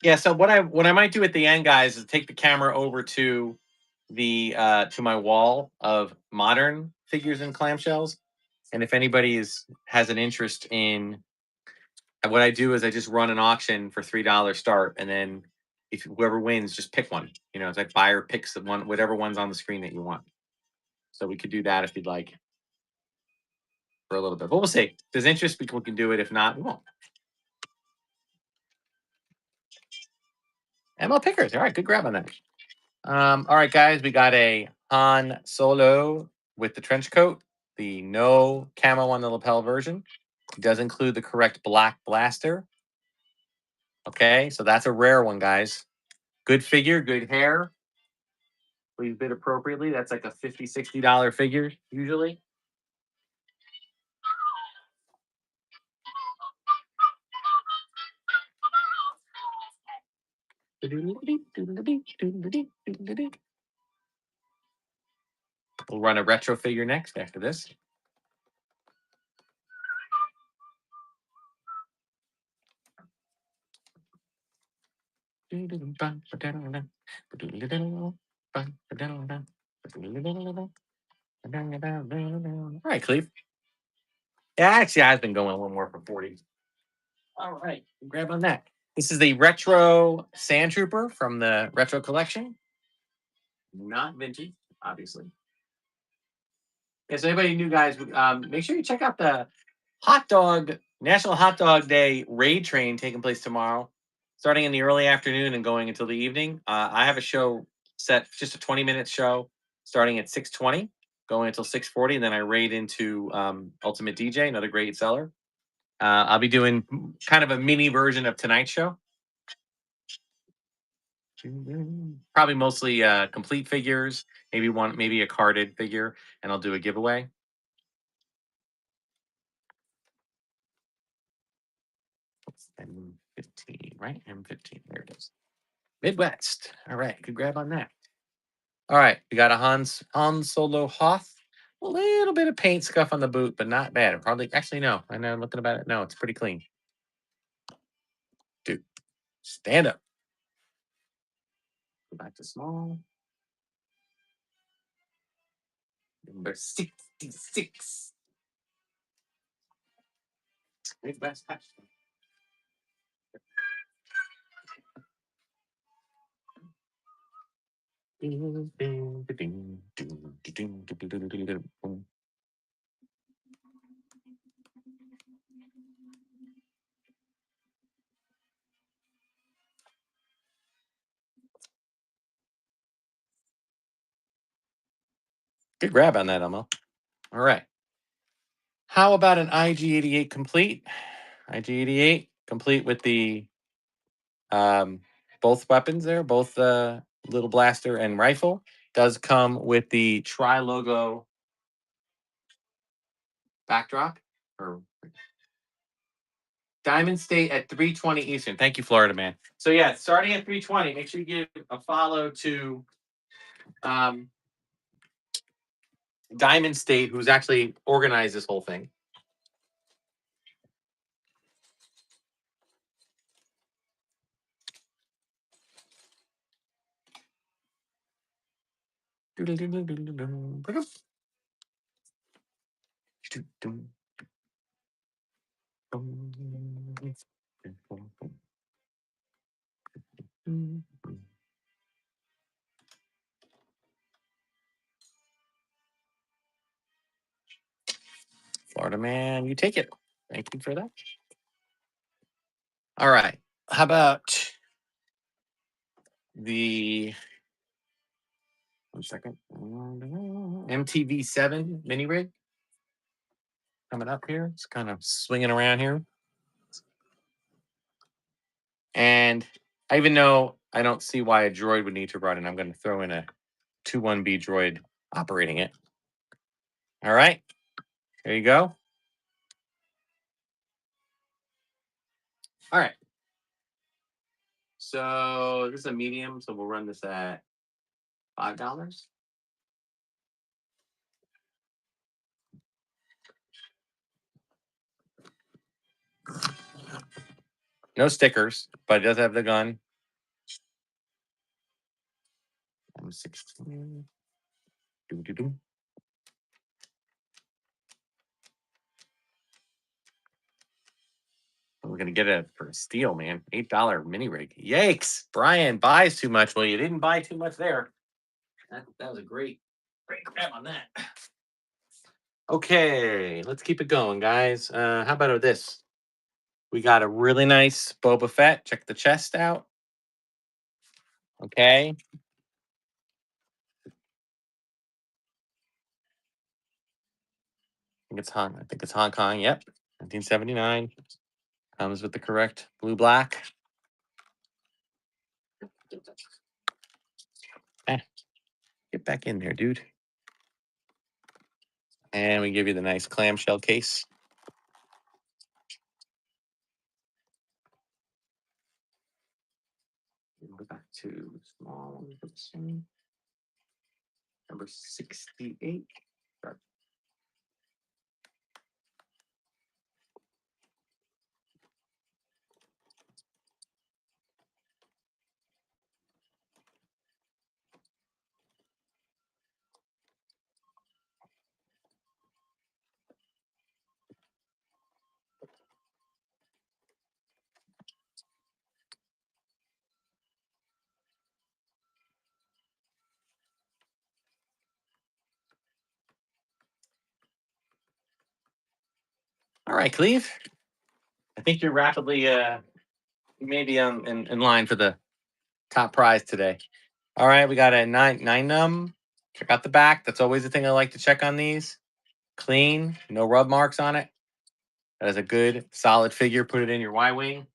Yeah, so what I might do at the end, guys, is take the camera over to to my wall of modern figures and clamshells. And if anybody has an interest in what I do is I just run an auction for $3 start, and then if whoever wins, just pick one. It's like buyer picks the one, whatever one's on the screen that you want. So we could do that if you'd like for a little bit. But we'll see. If there's interest, we can do it. If not, we won't. ML Pickers. All right, good grab on that. All right, guys, we got a Han Solo with the trench coat, the no camo on the lapel version. It does include the correct black blaster. Okay, so that's a rare one, guys. Good figure, good hair. Please bid appropriately. That's like a $50, $60 figure usually. We'll run a retro figure next after this. All right, Cleve. Yeah, actually, I've been going a little more for 40. All right, grab on that. This is the retro Sand Trooper from the retro collection. Not vintage, obviously. Yeah, so anybody new guys, make sure you check out the National Hot Dog Day raid train taking place tomorrow, starting in the early afternoon and going until the evening. I have a show set, just a 20-minute show, starting at 6:20, going until 6:40, and then I raid into Ultimate DJ, another great seller. I'll be doing kind of a mini version of tonight's show. Probably mostly complete figures, maybe a carded figure, and I'll do a giveaway. M15, right? M15. There it is. Midwest. All right, good grab on that. All right, we got a Han Solo Hoth. A little bit of paint scuff on the boot, but not bad. Probably, actually, no. I know I'm looking about it. No, it's pretty clean. Dude, stand up. Go back to small. Number 66. Midwest Hatch. Good grab on that, Elmo. All right. How about an IG-88 complete? IG-88 complete with the both weapons there, both little blaster and rifle. Does come with the tri-logo backdrop or Diamond State at 3:20 Eastern. Thank you, Florida man. So yeah, starting at 3:20. Make sure you give a follow to um, Diamond State, who's actually organized this whole thing. Florida man, you take it. Thank you for that. All right. How about the 1 second MTV7 mini rig coming up here? It's kind of swinging around here. And I even know I don't see why a droid would need to run, and I'm going to throw in a 21B droid operating it. All right. There you go. All right. So this is a medium, so we'll run this at $5. No stickers, but it does have the gun. I'm 16. Doo-doo-doo. We're gonna get it for a steal, man. $8 mini rig. Yikes! Brian buys too much. Well, you didn't buy too much there. That was a great grab on that. Okay, let's keep it going, guys. How about this? We got a really nice Boba Fett. Check the chest out. Okay. I think it's Hong Kong. Yep. 1979. Comes with the correct blue black. Eh, get back in there, dude. And we give you the nice clamshell case. Go back to small. Number 68. All right, Cleve. I think you're rapidly maybe in line for the top prize today. All right, we got a nine num. Check out the back. That's always the thing I like to check on these. Clean, no rub marks on it. That is a good, solid figure. Put it in your Y wing.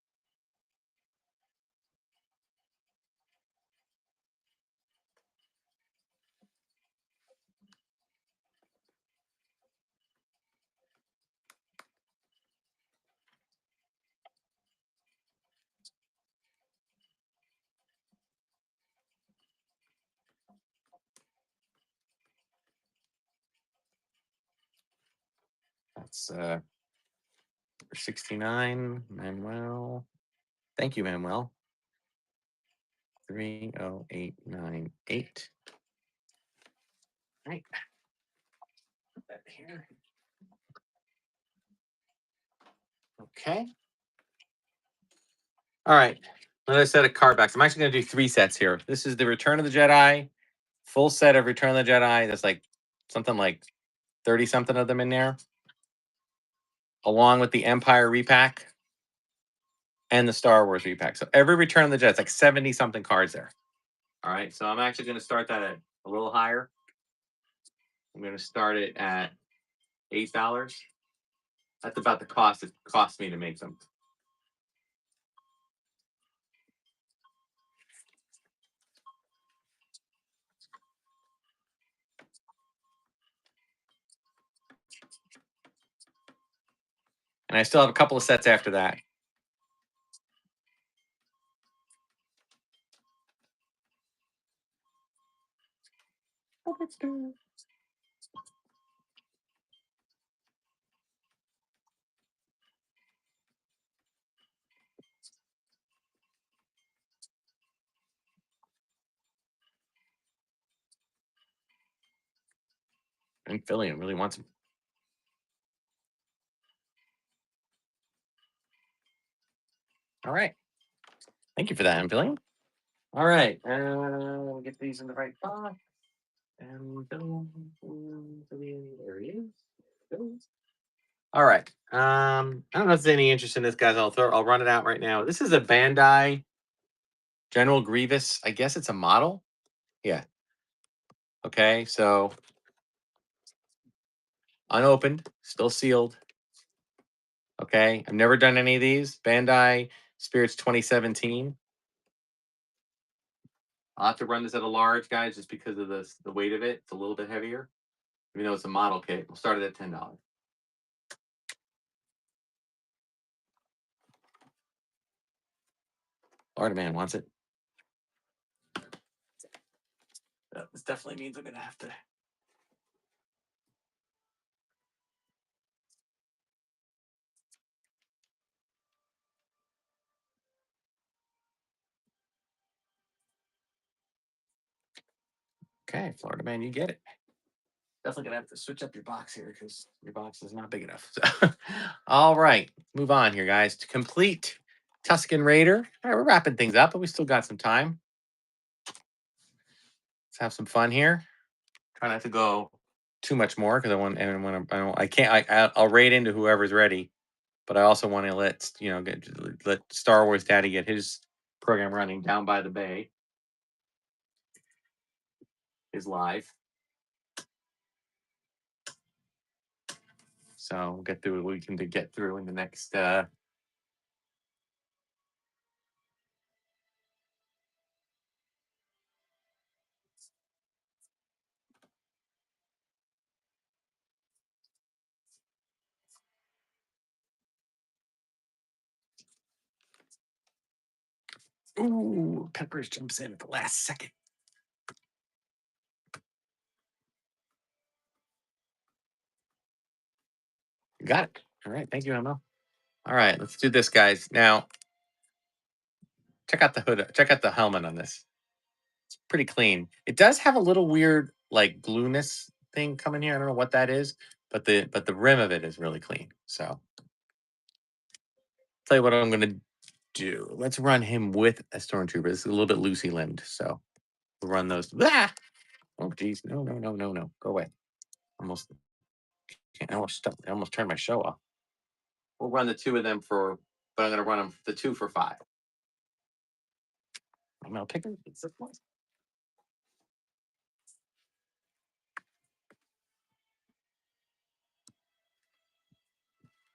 That's 69, Manuel. Thank you, Manuel. 30898. Right. Put that here. Okay. All right. Another set of card backs. I'm actually going to do 3 sets here. This is the Return of the Jedi, full set of Return of the Jedi. That's like something like 30 something of them in there, along with the Empire repack and the Star Wars repack. So every Return of the Jedi, it's like 70 something cards there. All right. So I'm actually going to start that at a little higher. I'm going to start it at $8. That's about the cost it cost me to make them. And I still have a couple of sets after that. I think Philly really wants them. All right. Thank you for that, Amphilia. All right. We'll get these in the right box. And there he is. All right. I don't know if there's any interest in this, guys. I'll run it out right now. This is a Bandai General Grievous. I guess it's a model. Yeah. Okay. So unopened, still sealed. Okay. I've never done any of these. Bandai Spirits 2017. I'll have to run this at a large, guys, just because of the weight of it. It's a little bit heavier. Even though it's a model kit. We'll start it at $10. Florida man wants it. This definitely means I'm gonna have to. Okay, Florida man, you get it. Definitely gonna have to switch up your box here because your box is not big enough. So, all right, move on here, guys. To complete Tusken Raider. All right, we're wrapping things up, but we still got some time. Let's have some fun here. Try not to go too much more because I can't. I'll raid into whoever's ready, but I also want to let Star Wars Daddy get his program running down by the bay. Is live. So we'll get through what we can get through in the next Ooh, Peppers jumps in at the last second. You got it. All right. Thank you, Emma. All right, let's do this, guys. Now, check out the hood. Check out the helmet on this. It's pretty clean. It does have a little weird, like blueness thing coming here. I don't know what that is, but the rim of it is really clean. So, tell you what I'm gonna do. Let's run him with a stormtrooper. This is a little bit loosey limbed, so we'll run those. Ah! Oh, geez, no. Go away. Almost. I almost turned my show off. We'll run the two of them for, but I'm going to run them the two for $5. I'm going to pick them.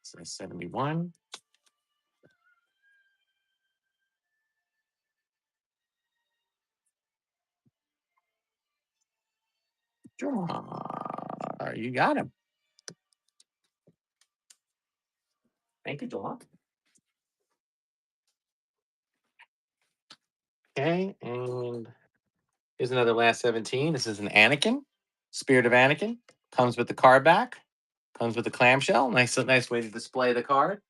So 71. Draw. You got him. Thank you, Dawn. Okay, and here's another last 17. This is an Anakin, Spirit of Anakin. Comes with the card back. Comes with the clamshell. Nice way to display the card.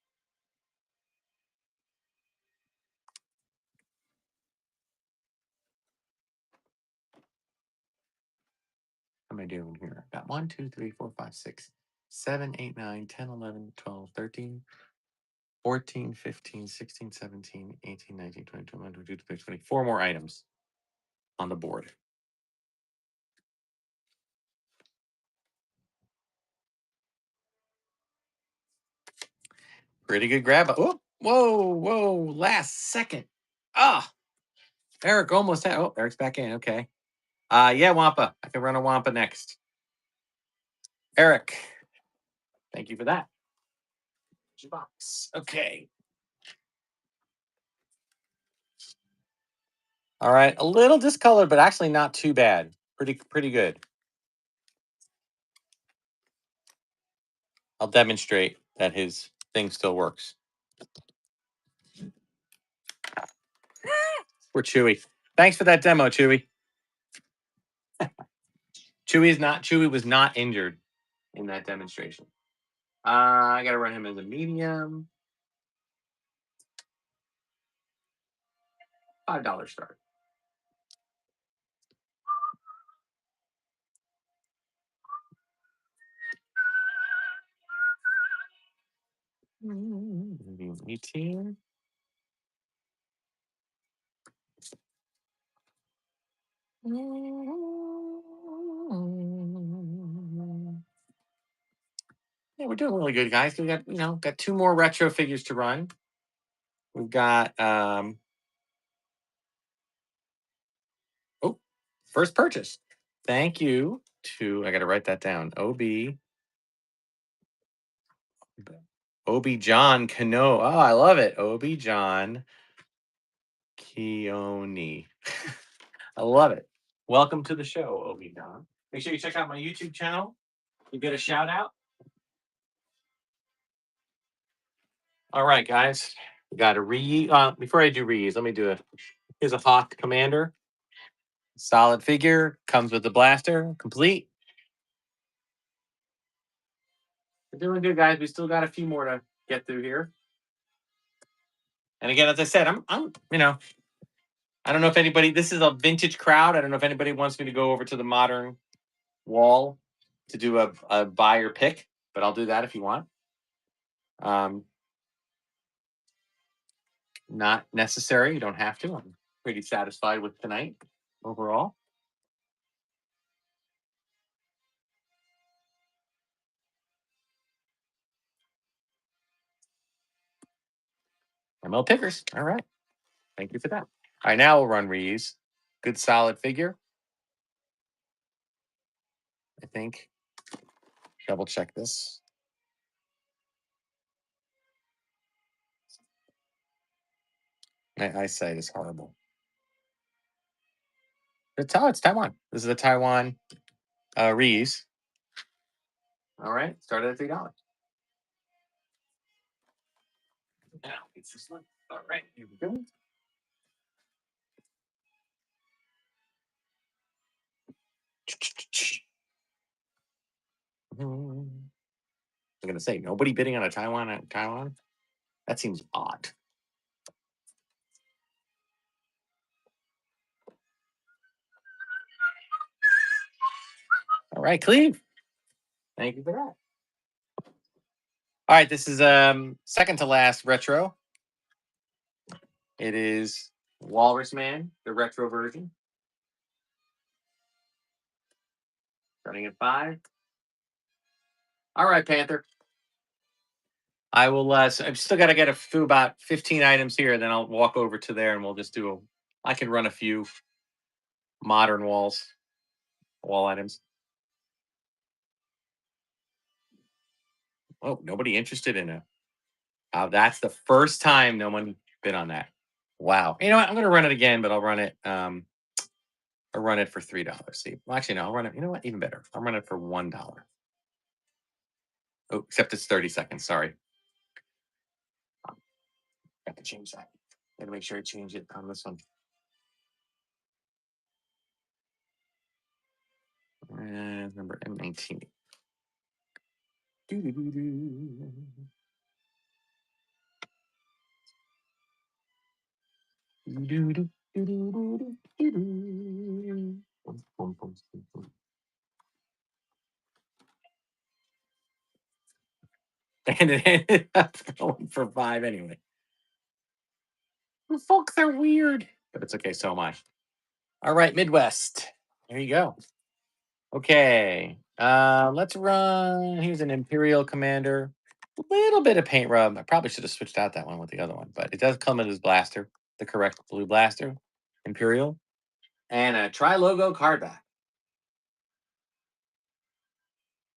What am I doing here? Got 1, 2, 3, 4, 5, 6, 7, 8, 9, 10, 11, 12, 13, 14, 15, 16, 17, 18, 19, 20, 21, 22, 23, 24 more items on the board. Pretty good grab. Oh, whoa, last second. Ah, Eric almost had. Oh, Eric's back in. Okay. Yeah, Wampa. I can run a Wampa next. Eric, thank you for that. Box. Okay. All right. A little discolored, but actually not too bad. Pretty good. I'll demonstrate that his thing still works. We're Chewy. Thanks for that demo, Chewy. Chewy was not injured in that demonstration. I gotta run him as a medium. $5 start. Medium 18. Yeah, we're doing really good, guys. We got two more retro figures to run. We've got first purchase. Thank you to, I got to write that down. Obi John Cano. Oh, I love it. Obi John Keone. I love it. Welcome to the show, Obi John. Make sure you check out my YouTube channel. You get a shout out. All right, guys. We got a before I do reuse, let me do here's a Hawk Commander. Solid figure. Comes with the blaster. Complete. We're doing good, guys. We still got a few more to get through here. And again, as I said, I'm I don't know if anybody, this is a vintage crowd. I don't know if anybody wants me to go over to the modern wall to do a buy or pick, but I'll do that if you want. Not necessary. You don't have to. I'm pretty satisfied with tonight overall. ML pickers. All right. Thank you for that. All right, now we'll run reuse. Good solid figure. I think. Double check this. My eyesight is horrible. It's Taiwan. This is a Taiwan reuse. All right, started at $3. Now it's this one. All right, here we go. I'm gonna say nobody bidding on a Taiwan. That seems odd. All right, Cleve. Thank you for that. All right, this is second to last retro. It is Walrus Man, the retro version. Starting at $5. All right, Panther. I will. So I've still got to get through about 15 items here. Then I'll walk over to there and we'll just do a. I can run a few modern wall items. Oh, nobody interested in it. That's the first time no one bid on that. Wow. You know what? I'm gonna run it again, but I'll run it. I'll run it for $3. See, well, actually, no. I'll run it. You know what? Even better. I'll run it for $1. Oh, except it's 30 seconds. Sorry, got to change that. Got to make sure I change it on this one. And number M19. And it ended up going for 5 anyway. Folks are weird, but it's okay. So am I. All right, Midwest. There you go. Okay. Let's run. Here's an Imperial Commander. A little bit of paint rub. I probably should have switched out that one with the other one, but it does come in his blaster, the correct blue blaster, Imperial, and a tri-logo card back.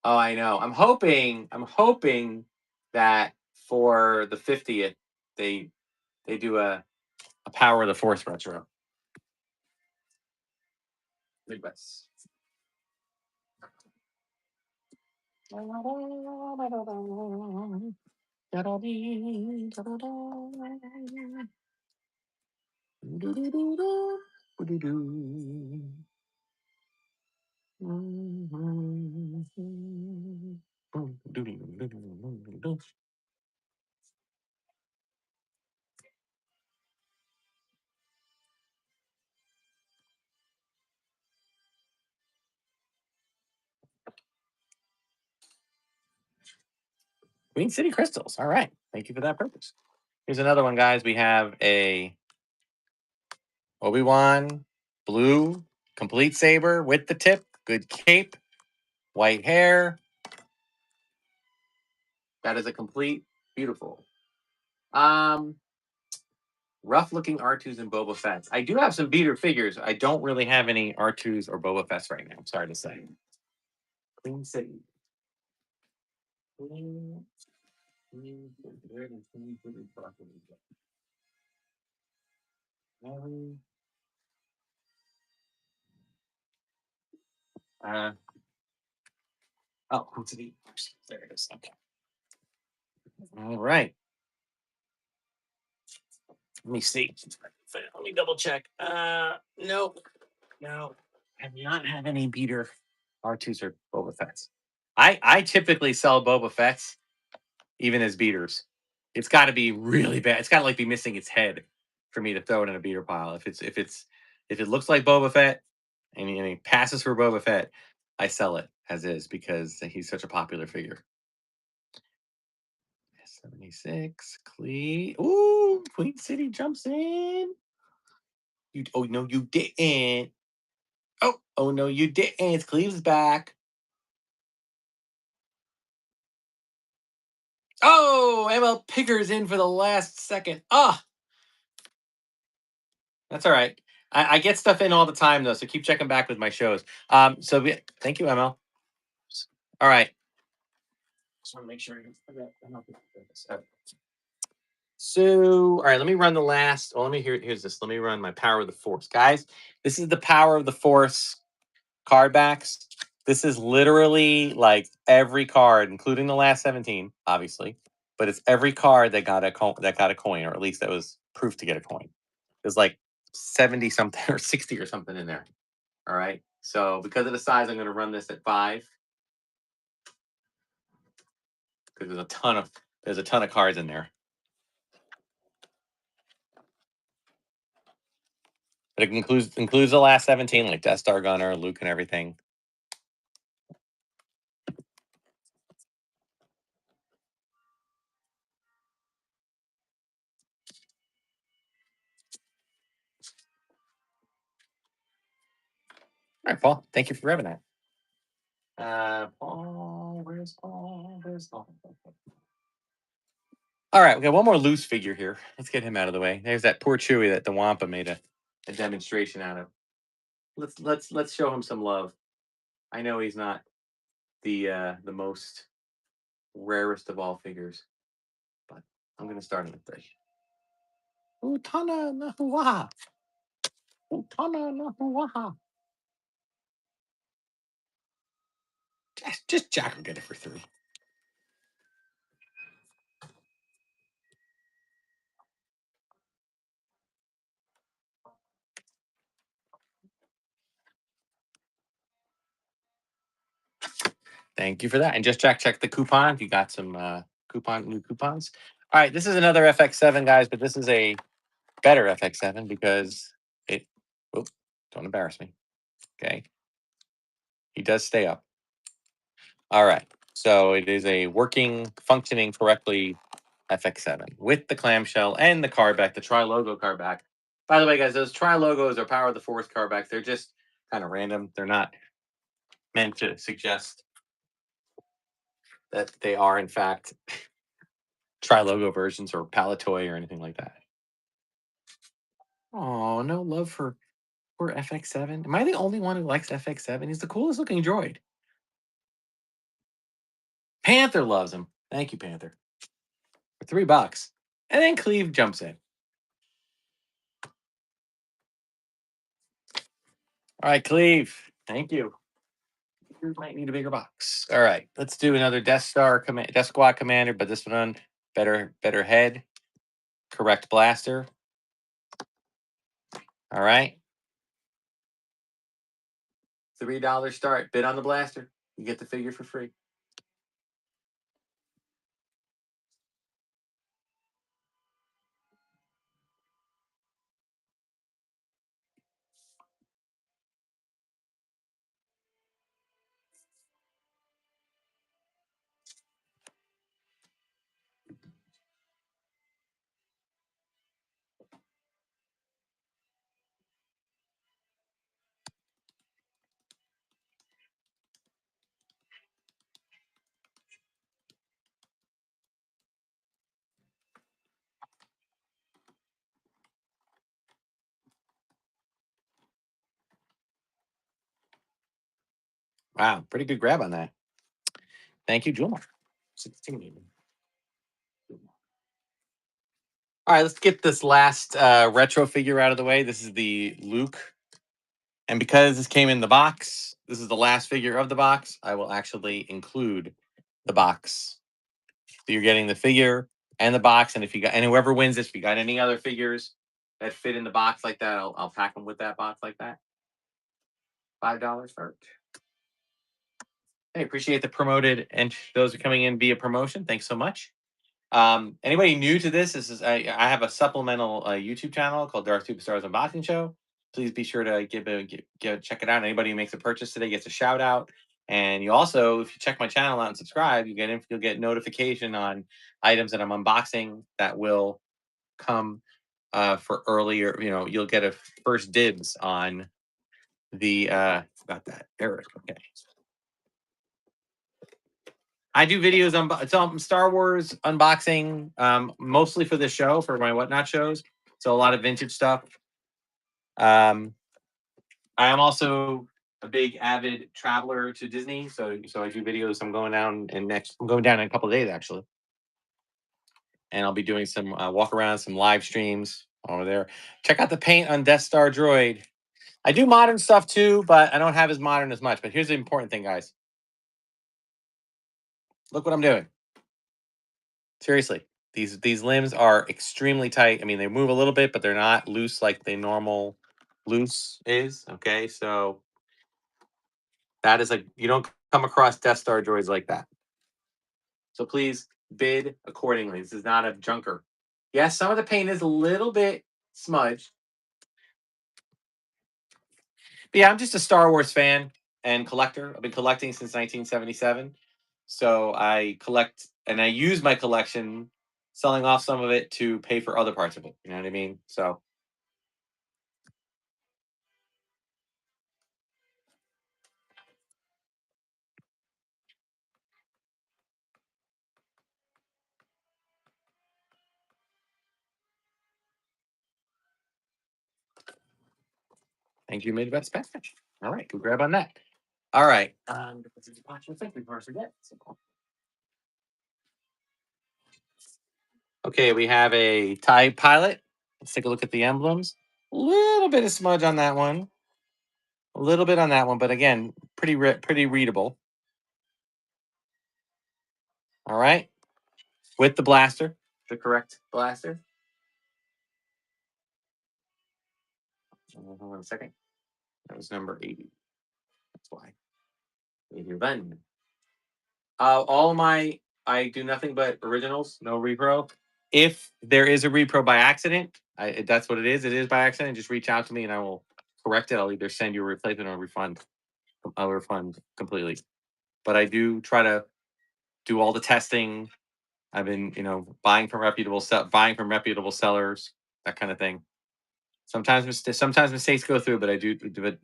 Oh, I know. I'm hoping that for the 50th they do a Power of the Force retro. Midwest. Queen City Crystals. All right. Thank you for that purpose. Here's another one, guys. We have a Obi-Wan blue complete saber with the tip, good cape, white hair. That is a complete, beautiful. Rough looking R2s and Boba Fett's. I do have some beater figures. I don't really have any R2s or Boba Fett's right now. I'm sorry to say. Queen City. Queen City. Where did Queen City properly go? Uh, oh, Queen City. There it is. Okay. All right. Let me see. Let me double check. Nope. No. I do not have any beater R2s or Boba Fett's. I typically sell Boba Fett's even as beaters. It's got to be really bad. It's got to like be missing its head for me to throw it in a beater pile. If it looks like Boba Fett and he passes for Boba Fett, I sell it as is because he's such a popular figure. 76 Ooh, Queen City jumps in. Oh no, you didn't. Oh no, you didn't. Cleve's back. Oh, ML Picker's in for the last second. Ah, that's all right. I get stuff in all the time though, so keep checking back with my shows. Thank you, ML. All right. Just want to make sure. So, all right, let me run the last. Well, here's this. Let me run my Power of the Force, guys. This is the Power of the Force card backs. This is literally like every card, including the last 17, obviously, but it's every card that got a coin, or at least that was proof to get a coin. There's like 70 something or 60 or something in there. All right. So because of the size, I'm going to run this at 5 because there's a ton of cards in there. But it includes the last 17, like Death Star Gunner, Luke, and everything. All right, Paul. Thank you for grabbing that. Paul, where's Paul? Where's Paul? All right, we got one more loose figure here. Let's get him out of the way. There's that poor Chewie that the Wampa made a demonstration out of. Let's show him some love. I know he's not the most rarest of all figures, but I'm gonna start him at 3. Utana Nahuaha. Utana Nahuaha. Just Jack will get it for 3. Thank you for that. And just check the coupon if you got some new coupons. All right, this is another FX7, guys, but this is a better FX7 because it. Oops, don't embarrass me. Okay, he does stay up. All right, so it is a working, functioning correctly FX7 with the clamshell and the card back, the tri-logo card back. By the way, guys, those tri-logos are Power of the Force card backs. They're just kind of random. They're not meant to suggest that they are, in fact, tri-logo versions or Palatoy or anything like that. Oh, no love for FX7. Am I the only one who likes FX7? He's the coolest looking droid. Panther loves him. Thank you, Panther. For $3. And then Cleve jumps in. All right, Cleve. Thank you. You might need a bigger box. All right, let's do another Death Squad commander, but this one better head, correct blaster. All right, $3 start. Bid on the blaster. You get the figure for free. Wow, pretty good grab on that. Thank you, Jewel. 16. All right, let's get this last retro figure out of the way. This is the Luke. And because this came in the box, this is the last figure of the box, I will actually include the box. So you're getting the figure and the box. And if you got, and whoever wins this, if you got any other figures that fit in the box like that, I'll pack them with that box like that. $5 start. Hey, appreciate the promoted and those are coming in via promotion. Thanks so much. Anybody new to this? I have a supplemental YouTube channel called Darth Tuba Stars Unboxing Show. Please be sure to check it out. Anybody who makes a purchase today gets a shout out. And you also, if you check my channel out and subscribe, you'll get notification on items that I'm unboxing that will come for earlier. You know, you'll get a first dibs on the. Got that, Eric. Okay. I do videos on Star Wars unboxing, mostly for the show, for my Whatnot shows. So a lot of vintage stuff. I am also a big avid traveler to Disney, so I do videos. I'm going down I'm going down in a couple of days actually, and I'll be doing some walk around, some live streams over there. Check out the paint on Death Star Droid. I do modern stuff too, but I don't have as modern as much. But here's the important thing, guys. Look what I'm doing. Seriously, these limbs are extremely tight. I mean, they move a little bit, but they're not loose like the normal loose is. Okay, so that is you don't come across Death Star droids like that. So please bid accordingly. This is not a junker. Yes, some of the paint is a little bit smudged. But yeah, I'm just a Star Wars fan and collector. I've been collecting since 1977. So I collect and I use my collection, selling off some of it to pay for other parts of it. You know what I mean? So Thank you, Midwest Passage. All right, good grab on that. All right. Okay, we have a TIE pilot. Let's take a look at the emblems. A little bit of smudge on that one. A little bit on that one, but again, pretty readable. All right, with the blaster, the correct blaster. Hold on a second. That was number 80. That's why. 81. All of my, I do nothing but originals, no repro. If there is a repro by accident, that's what it is. It is by accident. Just reach out to me and I will correct it. I'll either send you a replacement or refund. I'll refund completely. But I do try to do all the testing. I've been, buying from reputable sellers, that kind of thing. Sometimes mistakes go through, but I do. But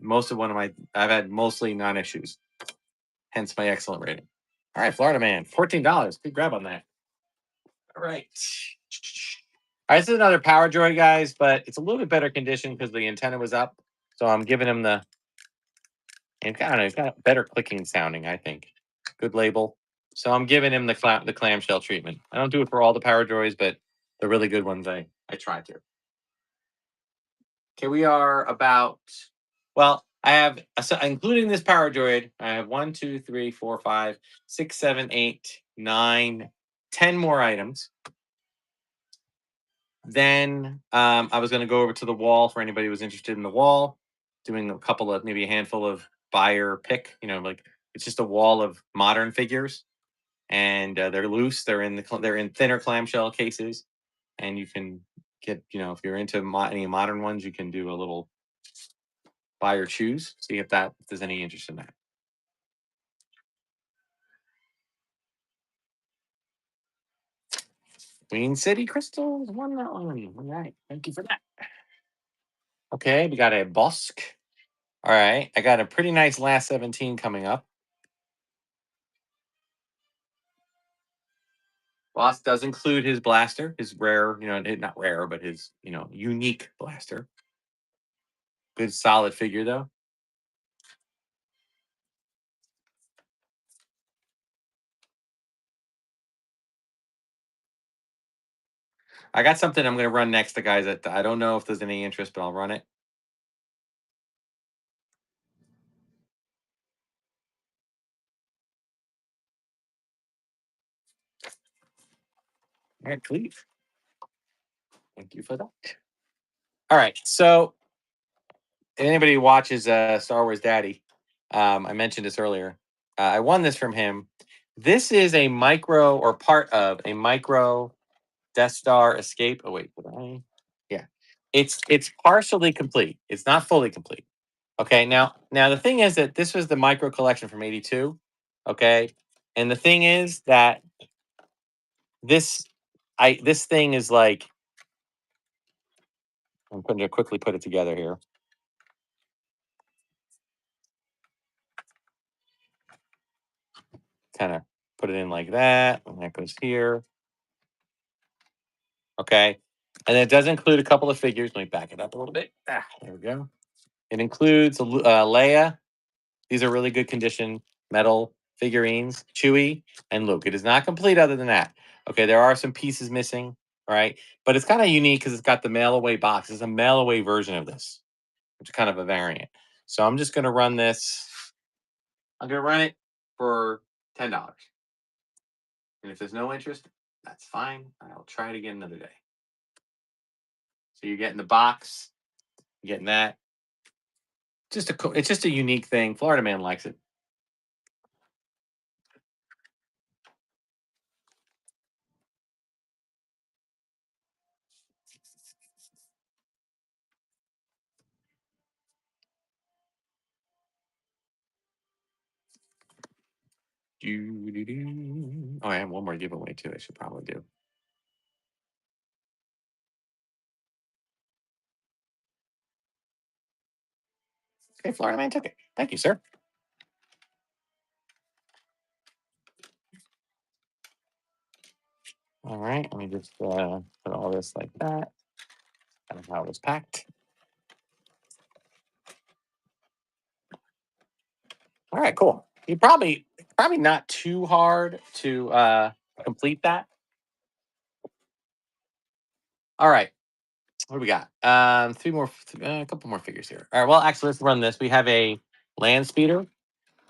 I've had mostly non-issues. Hence my excellent rating. All right, Florida man, $14. Good grab on that. All right. All right, this is another Power Droid, guys, but it's a little bit better condition because the antenna was up. So I'm giving him it's got better clicking sounding, I think. Good label. So I'm giving him the clamshell treatment. I don't do it for all the Power Droids, but the really good ones I try to. Okay, we are about, well, I have, including this Power Droid, I have 1, 2, 3, 4, 5, 6, 7, 8, 9, 10 more items. Then I was going to go over to the wall for anybody who was interested in the wall, doing maybe a handful of buyer pick, like it's just a wall of modern figures and they're loose. They're in thinner clamshell cases and you can get, if you're into any modern ones, you can do a little buy or choose. See if there's any interest in that. Queen City Crystals won that one. All right, thank you for that. Okay, we got a Bosk. All right, I got a pretty nice last 17 coming up. Boss does include his blaster, his rare, not rare, but his, unique blaster. Good solid figure though. I got something I'm going to run next to guys that I don't know if there's any interest, but I'll run it. All right, Cleve. Thank you for that. All right, so if anybody watches Star Wars Daddy, I mentioned this earlier. I won this from him. This is a micro or part of a micro Death Star escape. Oh wait, did I? Yeah, it's partially complete. It's not fully complete. Okay, now the thing is that this was the micro collection from '82. Okay, and the thing is that this thing is like, I'm going to quickly put it together here. Kind of put it in like that, and that goes here. Okay, and it does include a couple of figures. Let me back it up a little bit. There we go. It includes Leia. These are really good condition metal figurines, Chewie and Luke. It is not complete other than that. Okay, there are some pieces missing, all right? But it's kind of unique because it's got the mail away box. It's a mail away version of this, which is kind of a variant. So I'm just going to run this. I'm going to run it for $10. And if there's no interest, that's fine. I'll try it again another day. So you're getting the box, you're getting that. It's just a unique thing. Florida man likes it. Oh, I have one more giveaway too. I should probably do. Okay, Florida man took it. Thank you, sir. All right, let me just put all this like that. Kind of how it was packed. All right, cool. You probably not too hard to complete that. All right. What do we got? Three more, a couple more figures here. All right. Well, actually, let's run this. We have a land speeder.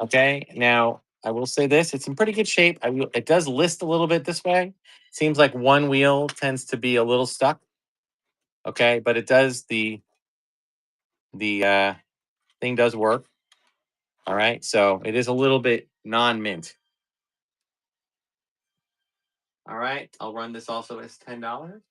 Okay. Now, I will say this: it's in pretty good shape. It does list a little bit this way. Seems like one wheel tends to be a little stuck. Okay, but it does the thing does work. All right, so it is a little bit non-mint. All right, I'll run this also as $10.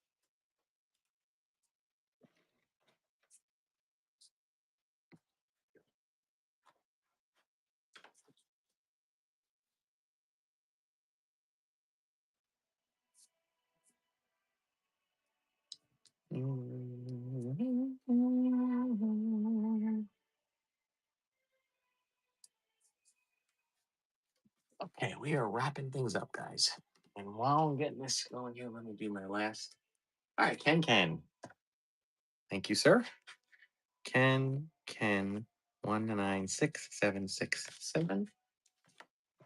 Okay, we are wrapping things up, guys. And while I'm getting this going here, let me do my last. All right, Ken. Thank you, sir. Ken, 196767.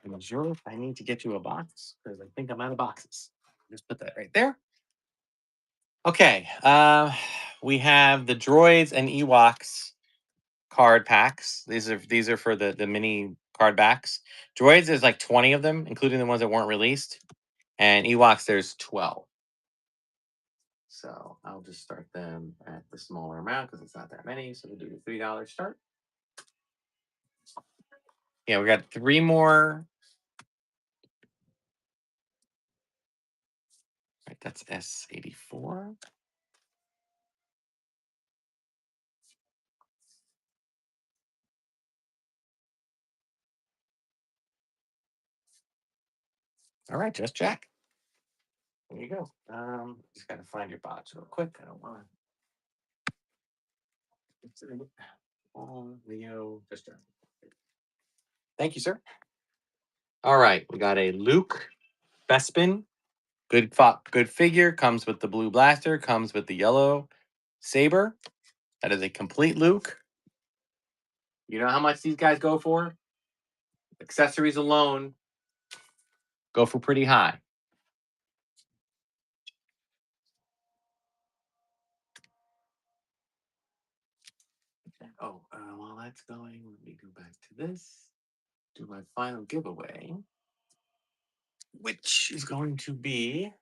And sure if I need to get you a box because I think I'm out of boxes. Just put that right there. Okay, we have the droids and Ewoks card packs. These are for the mini card backs. Droids, there's like 20 of them, including the ones that weren't released. And Ewoks, there's 12. So I'll just start them at the smaller amount because it's not that many. So we'll do the $3 start. Yeah, we got three more. Right, that's S84. All right, just check. There you go. Just gotta find your box real quick. I don't want to. Leo, just check. Thank you, sir. All right, we got a Luke Bespin. Good figure. Comes with the blue blaster. Comes with the yellow saber. That is a complete Luke. You know how much these guys go for? Accessories alone go for pretty high. Oh, while that's going, let me go back to this. Do my final giveaway, which is going to be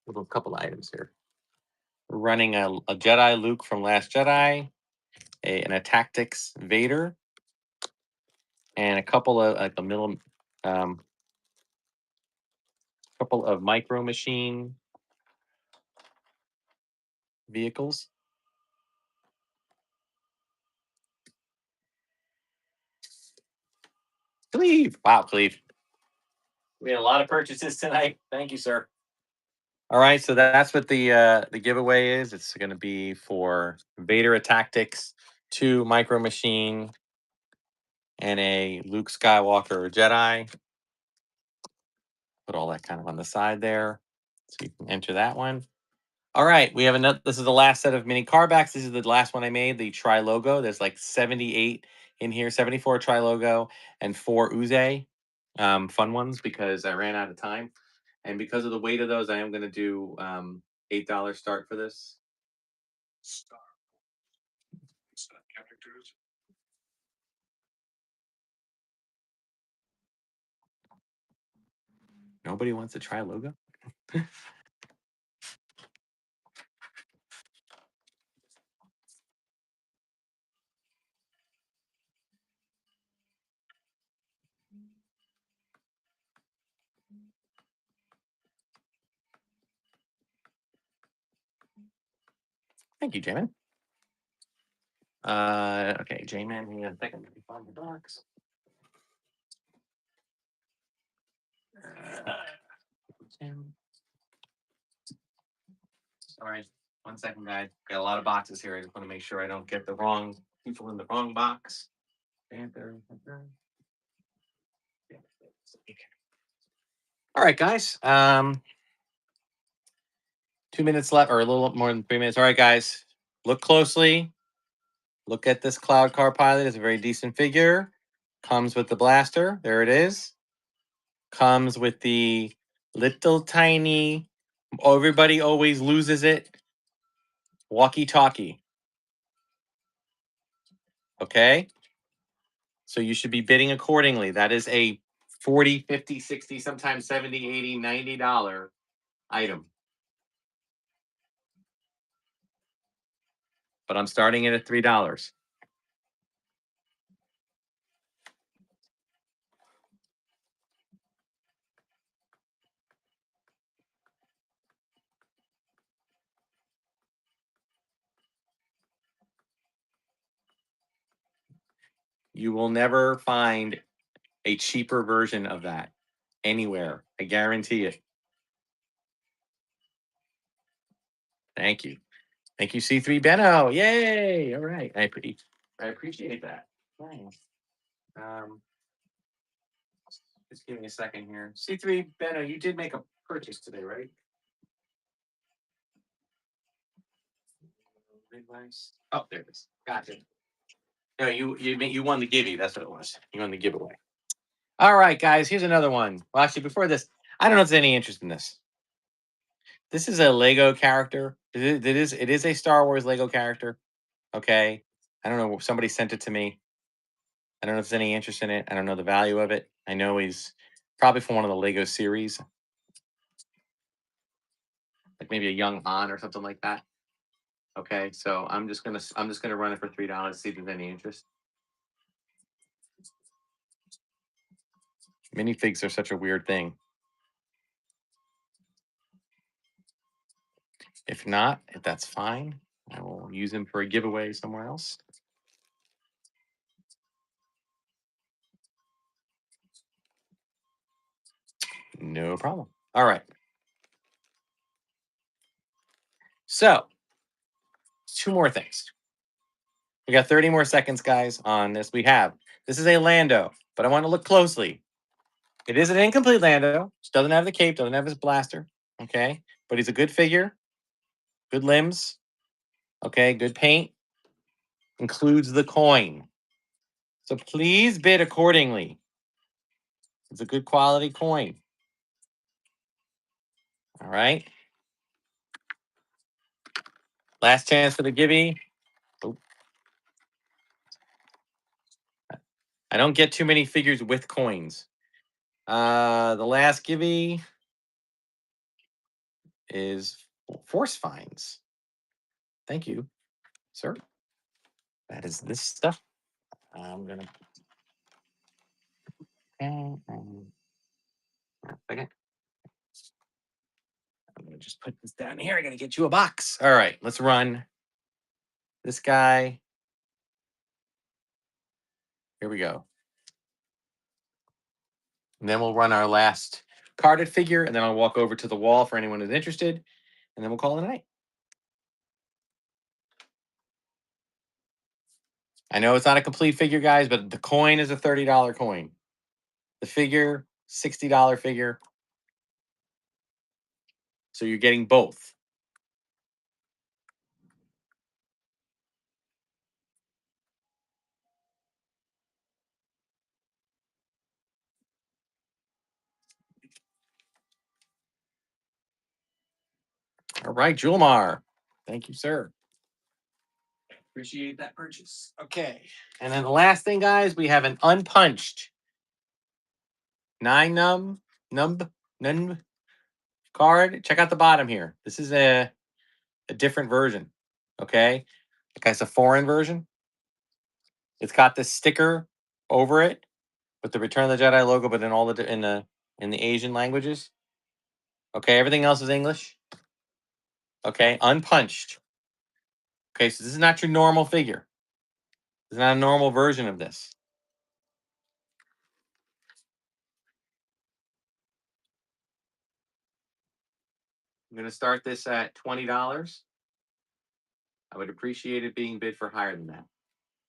a couple items here. We're running a Jedi Luke from Last Jedi, a Tactics Vader, and a couple of like couple of Micro Machine vehicles. Cleve. Wow, Cleve. We had a lot of purchases tonight. Thank you, sir. All right, so that's what the giveaway is. It's going to be for Vader Tactics, 2 Micro Machine, and a Luke Skywalker Jedi. Put all that kind of on the side there, so you can enter that one. All right, we have another. This is the last set of mini carbacks. This is the last one I made, the Tri Logo. There's like 78 in here, 74 Tri Logo, and 4 Uze fun ones because I ran out of time. And because of the weight of those, I am going to do $8 start for this. Nobody wants to try logo. Thank you, J-Man. Okay, J-Man, hang on a second. Let me find the box. All right, 1 second, guys. Got a lot of boxes here. I just want to make sure I don't get the wrong people in the wrong box. All right, guys. 2 minutes left, or a little more than 3 minutes. All right, guys. Look closely. Look at this Cloud Car Pilot. It's a very decent figure. Comes with the blaster. There it is. Comes with the little tiny, everybody always loses it, walkie-talkie. Okay? So you should be bidding accordingly. That is a 40, 50, 60, sometimes 70, 80, $90 item. But I'm starting it at $3. You will never find a cheaper version of that anywhere. I guarantee it. Thank you. Thank you, C3 Benno. Yay. All right. I appreciate that. Nice. Just give me a second here. C3 Benno, you did make a purchase today, right? Oh, there it is. Gotcha. No, you won the givey. That's what it was. You won the giveaway. All right, guys. Here's another one. Well, actually, before this, I don't know if there's any interest in this. This is a Lego character. It is a Star Wars Lego character. Okay. I don't know. Somebody sent it to me. I don't know if there's any interest in it. I don't know the value of it. I know he's probably from one of the Lego series, like maybe a young Han or something like that. Okay, so I'm just gonna run it for $3. See if there's any interest. Minifigs are such a weird thing. If not, if that's fine, I will use them for a giveaway somewhere else. No problem. All right. So, 2 more things. We got 30 more seconds, guys, on this. This is a Lando, but I want to look closely. It is an incomplete Lando. Just doesn't have the cape, doesn't have his blaster. Okay, but he's a good figure, good limbs. Okay, good paint. Includes the coin. So please bid accordingly. It's a good quality coin. All right. Last chance for the givey. Oh. I don't get too many figures with coins. The last givey is Force Finds. Thank you, sir. That is this stuff. I'm gonna. Okay. I'm gonna just put this down here. I gotta get you a box. All right, let's run this guy. Here we go. And then we'll run our last carded figure, and then I'll walk over to the wall for anyone who's interested, and then we'll call it a night. I know it's not a complete figure, guys, but the coin is a $30 coin. The figure, $60 figure. So you're getting both. All right, Julmar. Thank you, sir. Appreciate that purchase. Okay. And then the last thing, guys, we have an unpunched 9 num card. Check out the bottom here. This is a different version. Okay. Okay, it's a foreign version. It's got this sticker over it with the Return of the Jedi logo, but in all the Asian languages. Okay, everything else is English. Okay, unpunched. Okay, so this is not your normal figure. It's not a normal version of this. I'm going to start this at $20. I would appreciate it being bid for higher than that.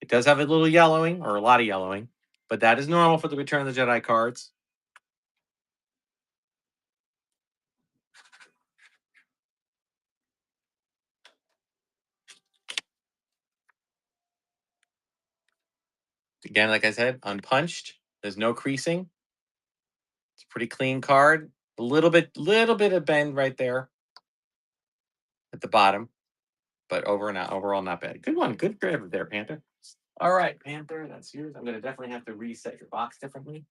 It does have a little yellowing, or a lot of yellowing, but that is normal for the Return of the Jedi cards. Again, like I said, unpunched. There's no creasing. It's a pretty clean card. A little bit of bend right there at the bottom, but overall not bad. Good one. Good grab there, Panther. All right, Panther, that's yours. I'm gonna definitely have to reset your box differently.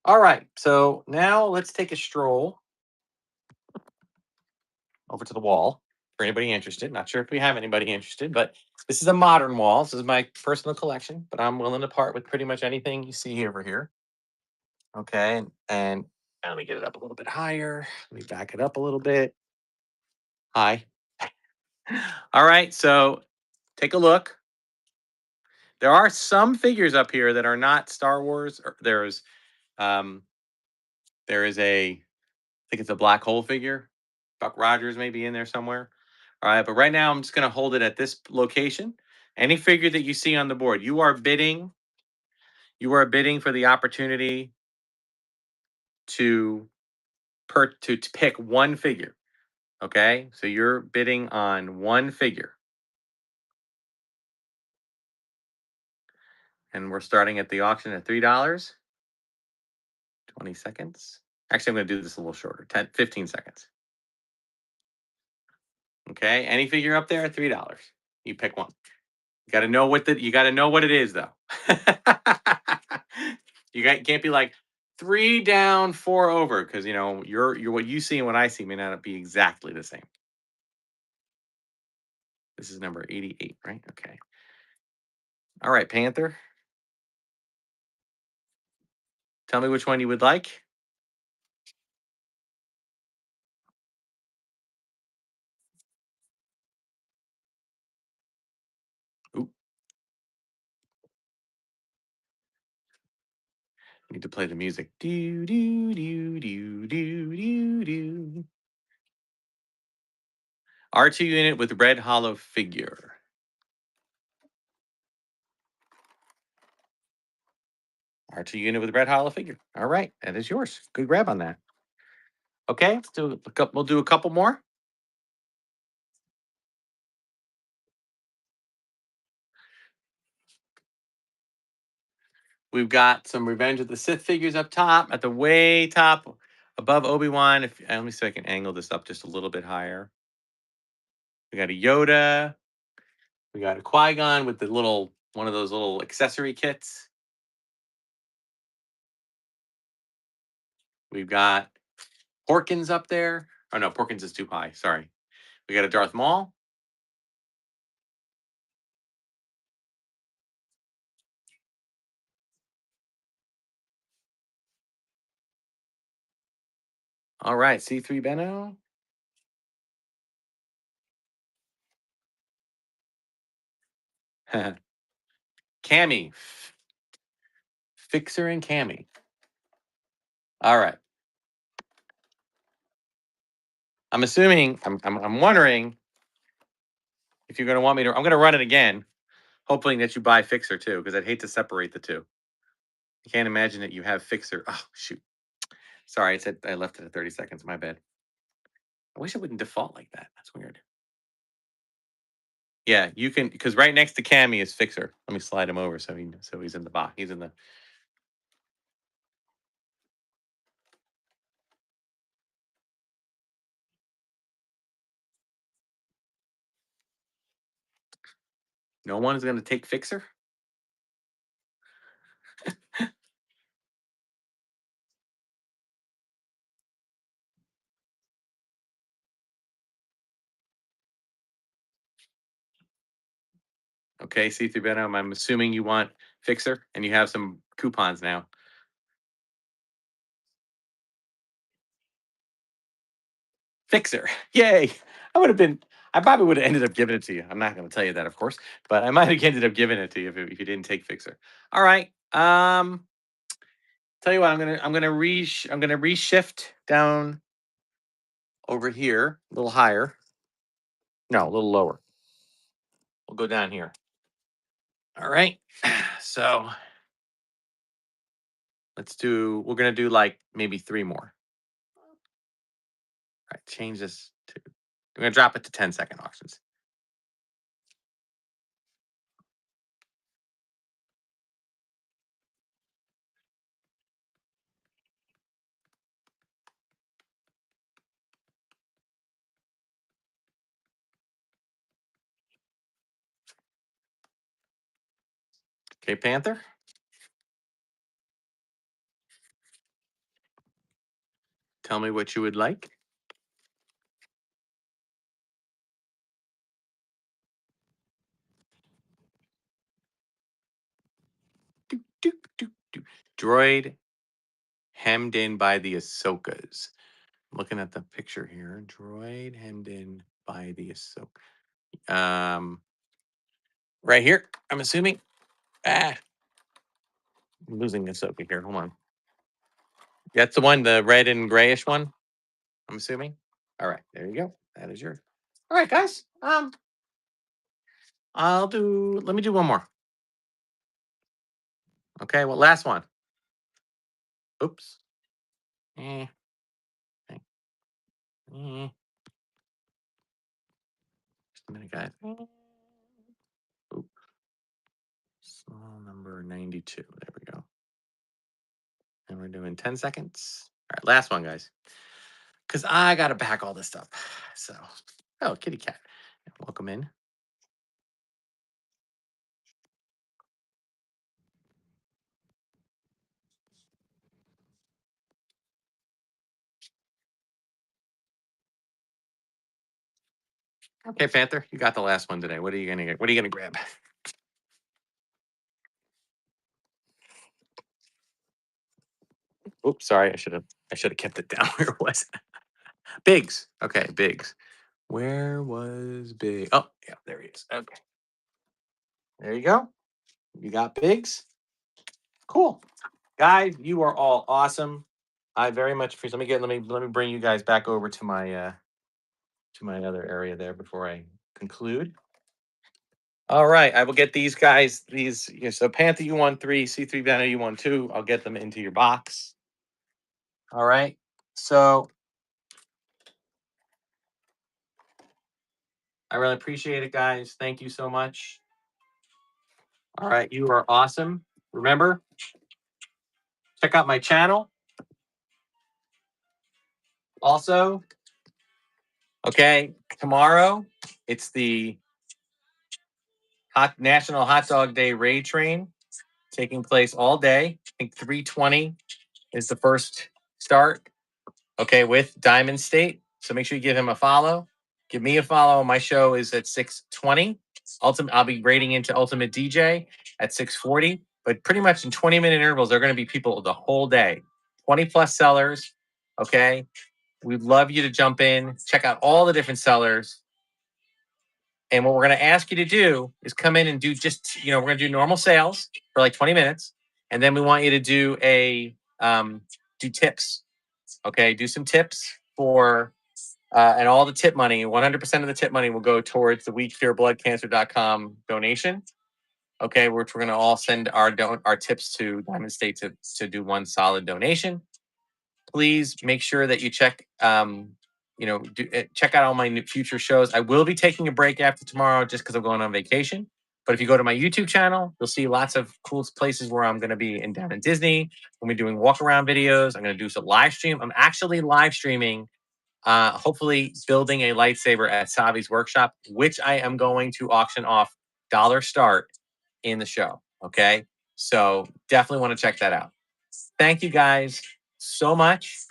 All right, so now let's take a stroll over to the wall for anybody interested. Not sure if we have anybody interested, but this is a modern wall. This is my personal collection, but I'm willing to part with pretty much anything you see over here. Okay, and let me get it up a little bit higher. Let me back it up a little bit. Hi. All right, so take a look. There are some figures up here that are not Star Wars. Um, there is I think it's a black hole figure. Buck Rogers may be in there somewhere. All right, but right now I'm just going to hold it at this location. Any figure that you see on the board, you are bidding. You are bidding for the opportunity to to pick one figure. Okay, so you're bidding on one figure, and we're starting at the auction at $3. 20 seconds. Actually, I'm going to do this a little shorter. 15 seconds. Okay, any figure up there at $3. You pick one. You got to know what it is though. Can't be like 3 down, 4 over because you're what you see and what I see may not be exactly the same. This is number 88, right? Okay. All right, Panther. Tell me which one you would like. Ooh, I need to play the music. Do do do do do do do. R2 unit with red hollow figure. R2 unit with red hollow figure. All right, that is yours. Good grab on that. Okay, we'll do a couple more. We've got some Revenge of the Sith figures up top, at the way top, above Obi-Wan. Let me see if I can angle this up just a little bit higher. We got a Yoda. We got a Qui-Gon with one of those little accessory kits. We've got Porkins up there. Oh no, Porkins is too high. Sorry. We got a Darth Maul. All right, C3 Benno. Cammy. Fixer and Cammy. All right. I'm wondering if you're going to want me to. I'm going to run it again, hoping that you buy Fixer too, because I'd hate to separate the two. I can't imagine that you have Fixer. Oh shoot! Sorry, I left it at 30 seconds. My bad. I wish it wouldn't default like that. That's weird. Yeah, you can because right next to Cammy is Fixer. Let me slide him over so he's in the box. He's in the. No one is going to take Fixer. Okay, C3 Venom. I'm assuming you want Fixer, and you have some coupons now. Fixer. Yay. I probably would have ended up giving it to you. I'm not going to tell you that, of course, but I might have ended up giving it to you if you didn't take Fixer. All right. Tell you what, I'm gonna reshift down over here, a little higher. No, a little lower. We'll go down here. All right. So we're gonna do like maybe 3 more. All right, change this to, we're gonna drop it to 10-second auctions. Okay, Panther. Tell me what you would like. Doop, doop, doop, doop. Droid hemmed in by the Ahsokas. I'm looking at the picture here. Droid hemmed in by the Ahsoka. Right here, I'm assuming. I'm losing Ahsoka here. Hold on. That's the one, the red and grayish one, I'm assuming. All right, there you go. That is yours. All right, guys. Let me do one more. Okay, well, last one. Oops. Eh, eh, eh. Just a minute, guys. Oop. Small number 92. There we go. And we're doing 10 seconds. All right, last one, guys. Because I got to pack all this stuff. So, oh, kitty cat. Welcome in. Okay, Panther, you got the last one today. What are you gonna get? What are you gonna grab? Oops, sorry. I should have kept it down where it was. Biggs. Okay, Biggs. Where was Big? Oh, yeah, there he is. Okay. There you go. You got Biggs. Cool. Guys, you are all awesome. I very much appreciate. Let me bring you guys back over to my other area there before I conclude. All right, I will get these guys. So Panther, you won 3. C3 Banner, you won 2. I'll get them into your box. All right. So I really appreciate it, guys. Thank you so much. All right, you are awesome. Remember, check out my channel. Also, okay, tomorrow it's the National Hot Dog Day raid train taking place all day. I think 3:20 is the first start. Okay, with Diamond State. So make sure you give him a follow. Give me a follow. My show is at 6:20. I'll be raiding into Ultimate DJ at 6:40. But pretty much in 20-minute intervals, there are going to be people the whole day. 20 plus sellers. Okay. We'd love you to jump in, check out all the different sellers. And what we're going to ask you to do is come in and do we're going to do normal sales for like 20 minutes. And then we want you to do do tips. Okay. Do some tips and all the tip money, 100% of the tip money will go towards the WeCureBloodCancer.com donation. Okay. Which we're going to all send our tips to Diamond State to do one solid donation. Please make sure that you check check out all my new future shows. I will be taking a break after tomorrow just because I'm going on vacation. But if you go to my YouTube channel, you'll see lots of cool places where I'm going to be down in Disney. We'll be doing walk around videos. I'm going to do some live stream. I'm actually live streaming, hopefully building a lightsaber at Savi's workshop, which I am going to auction off dollar start in the show. Okay. So definitely want to check that out. Thank you guys so much.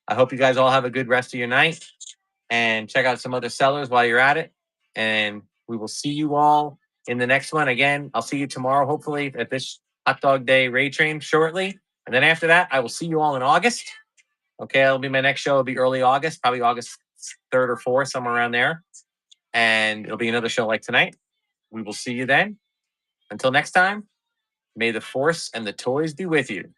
I hope you guys all have a good rest of your night and check out some other sellers while you're at it. And we will see you all in the next one. Again, I'll see you tomorrow, hopefully, at this Hot Dog Day raid train shortly. And then after that, I will see you all in August. Okay, that'll be my next show. It'll be early August, probably August 3rd or 4th, somewhere around there. And it'll be another show like tonight. We will see you then. Until next time, may the force and the toys be with you.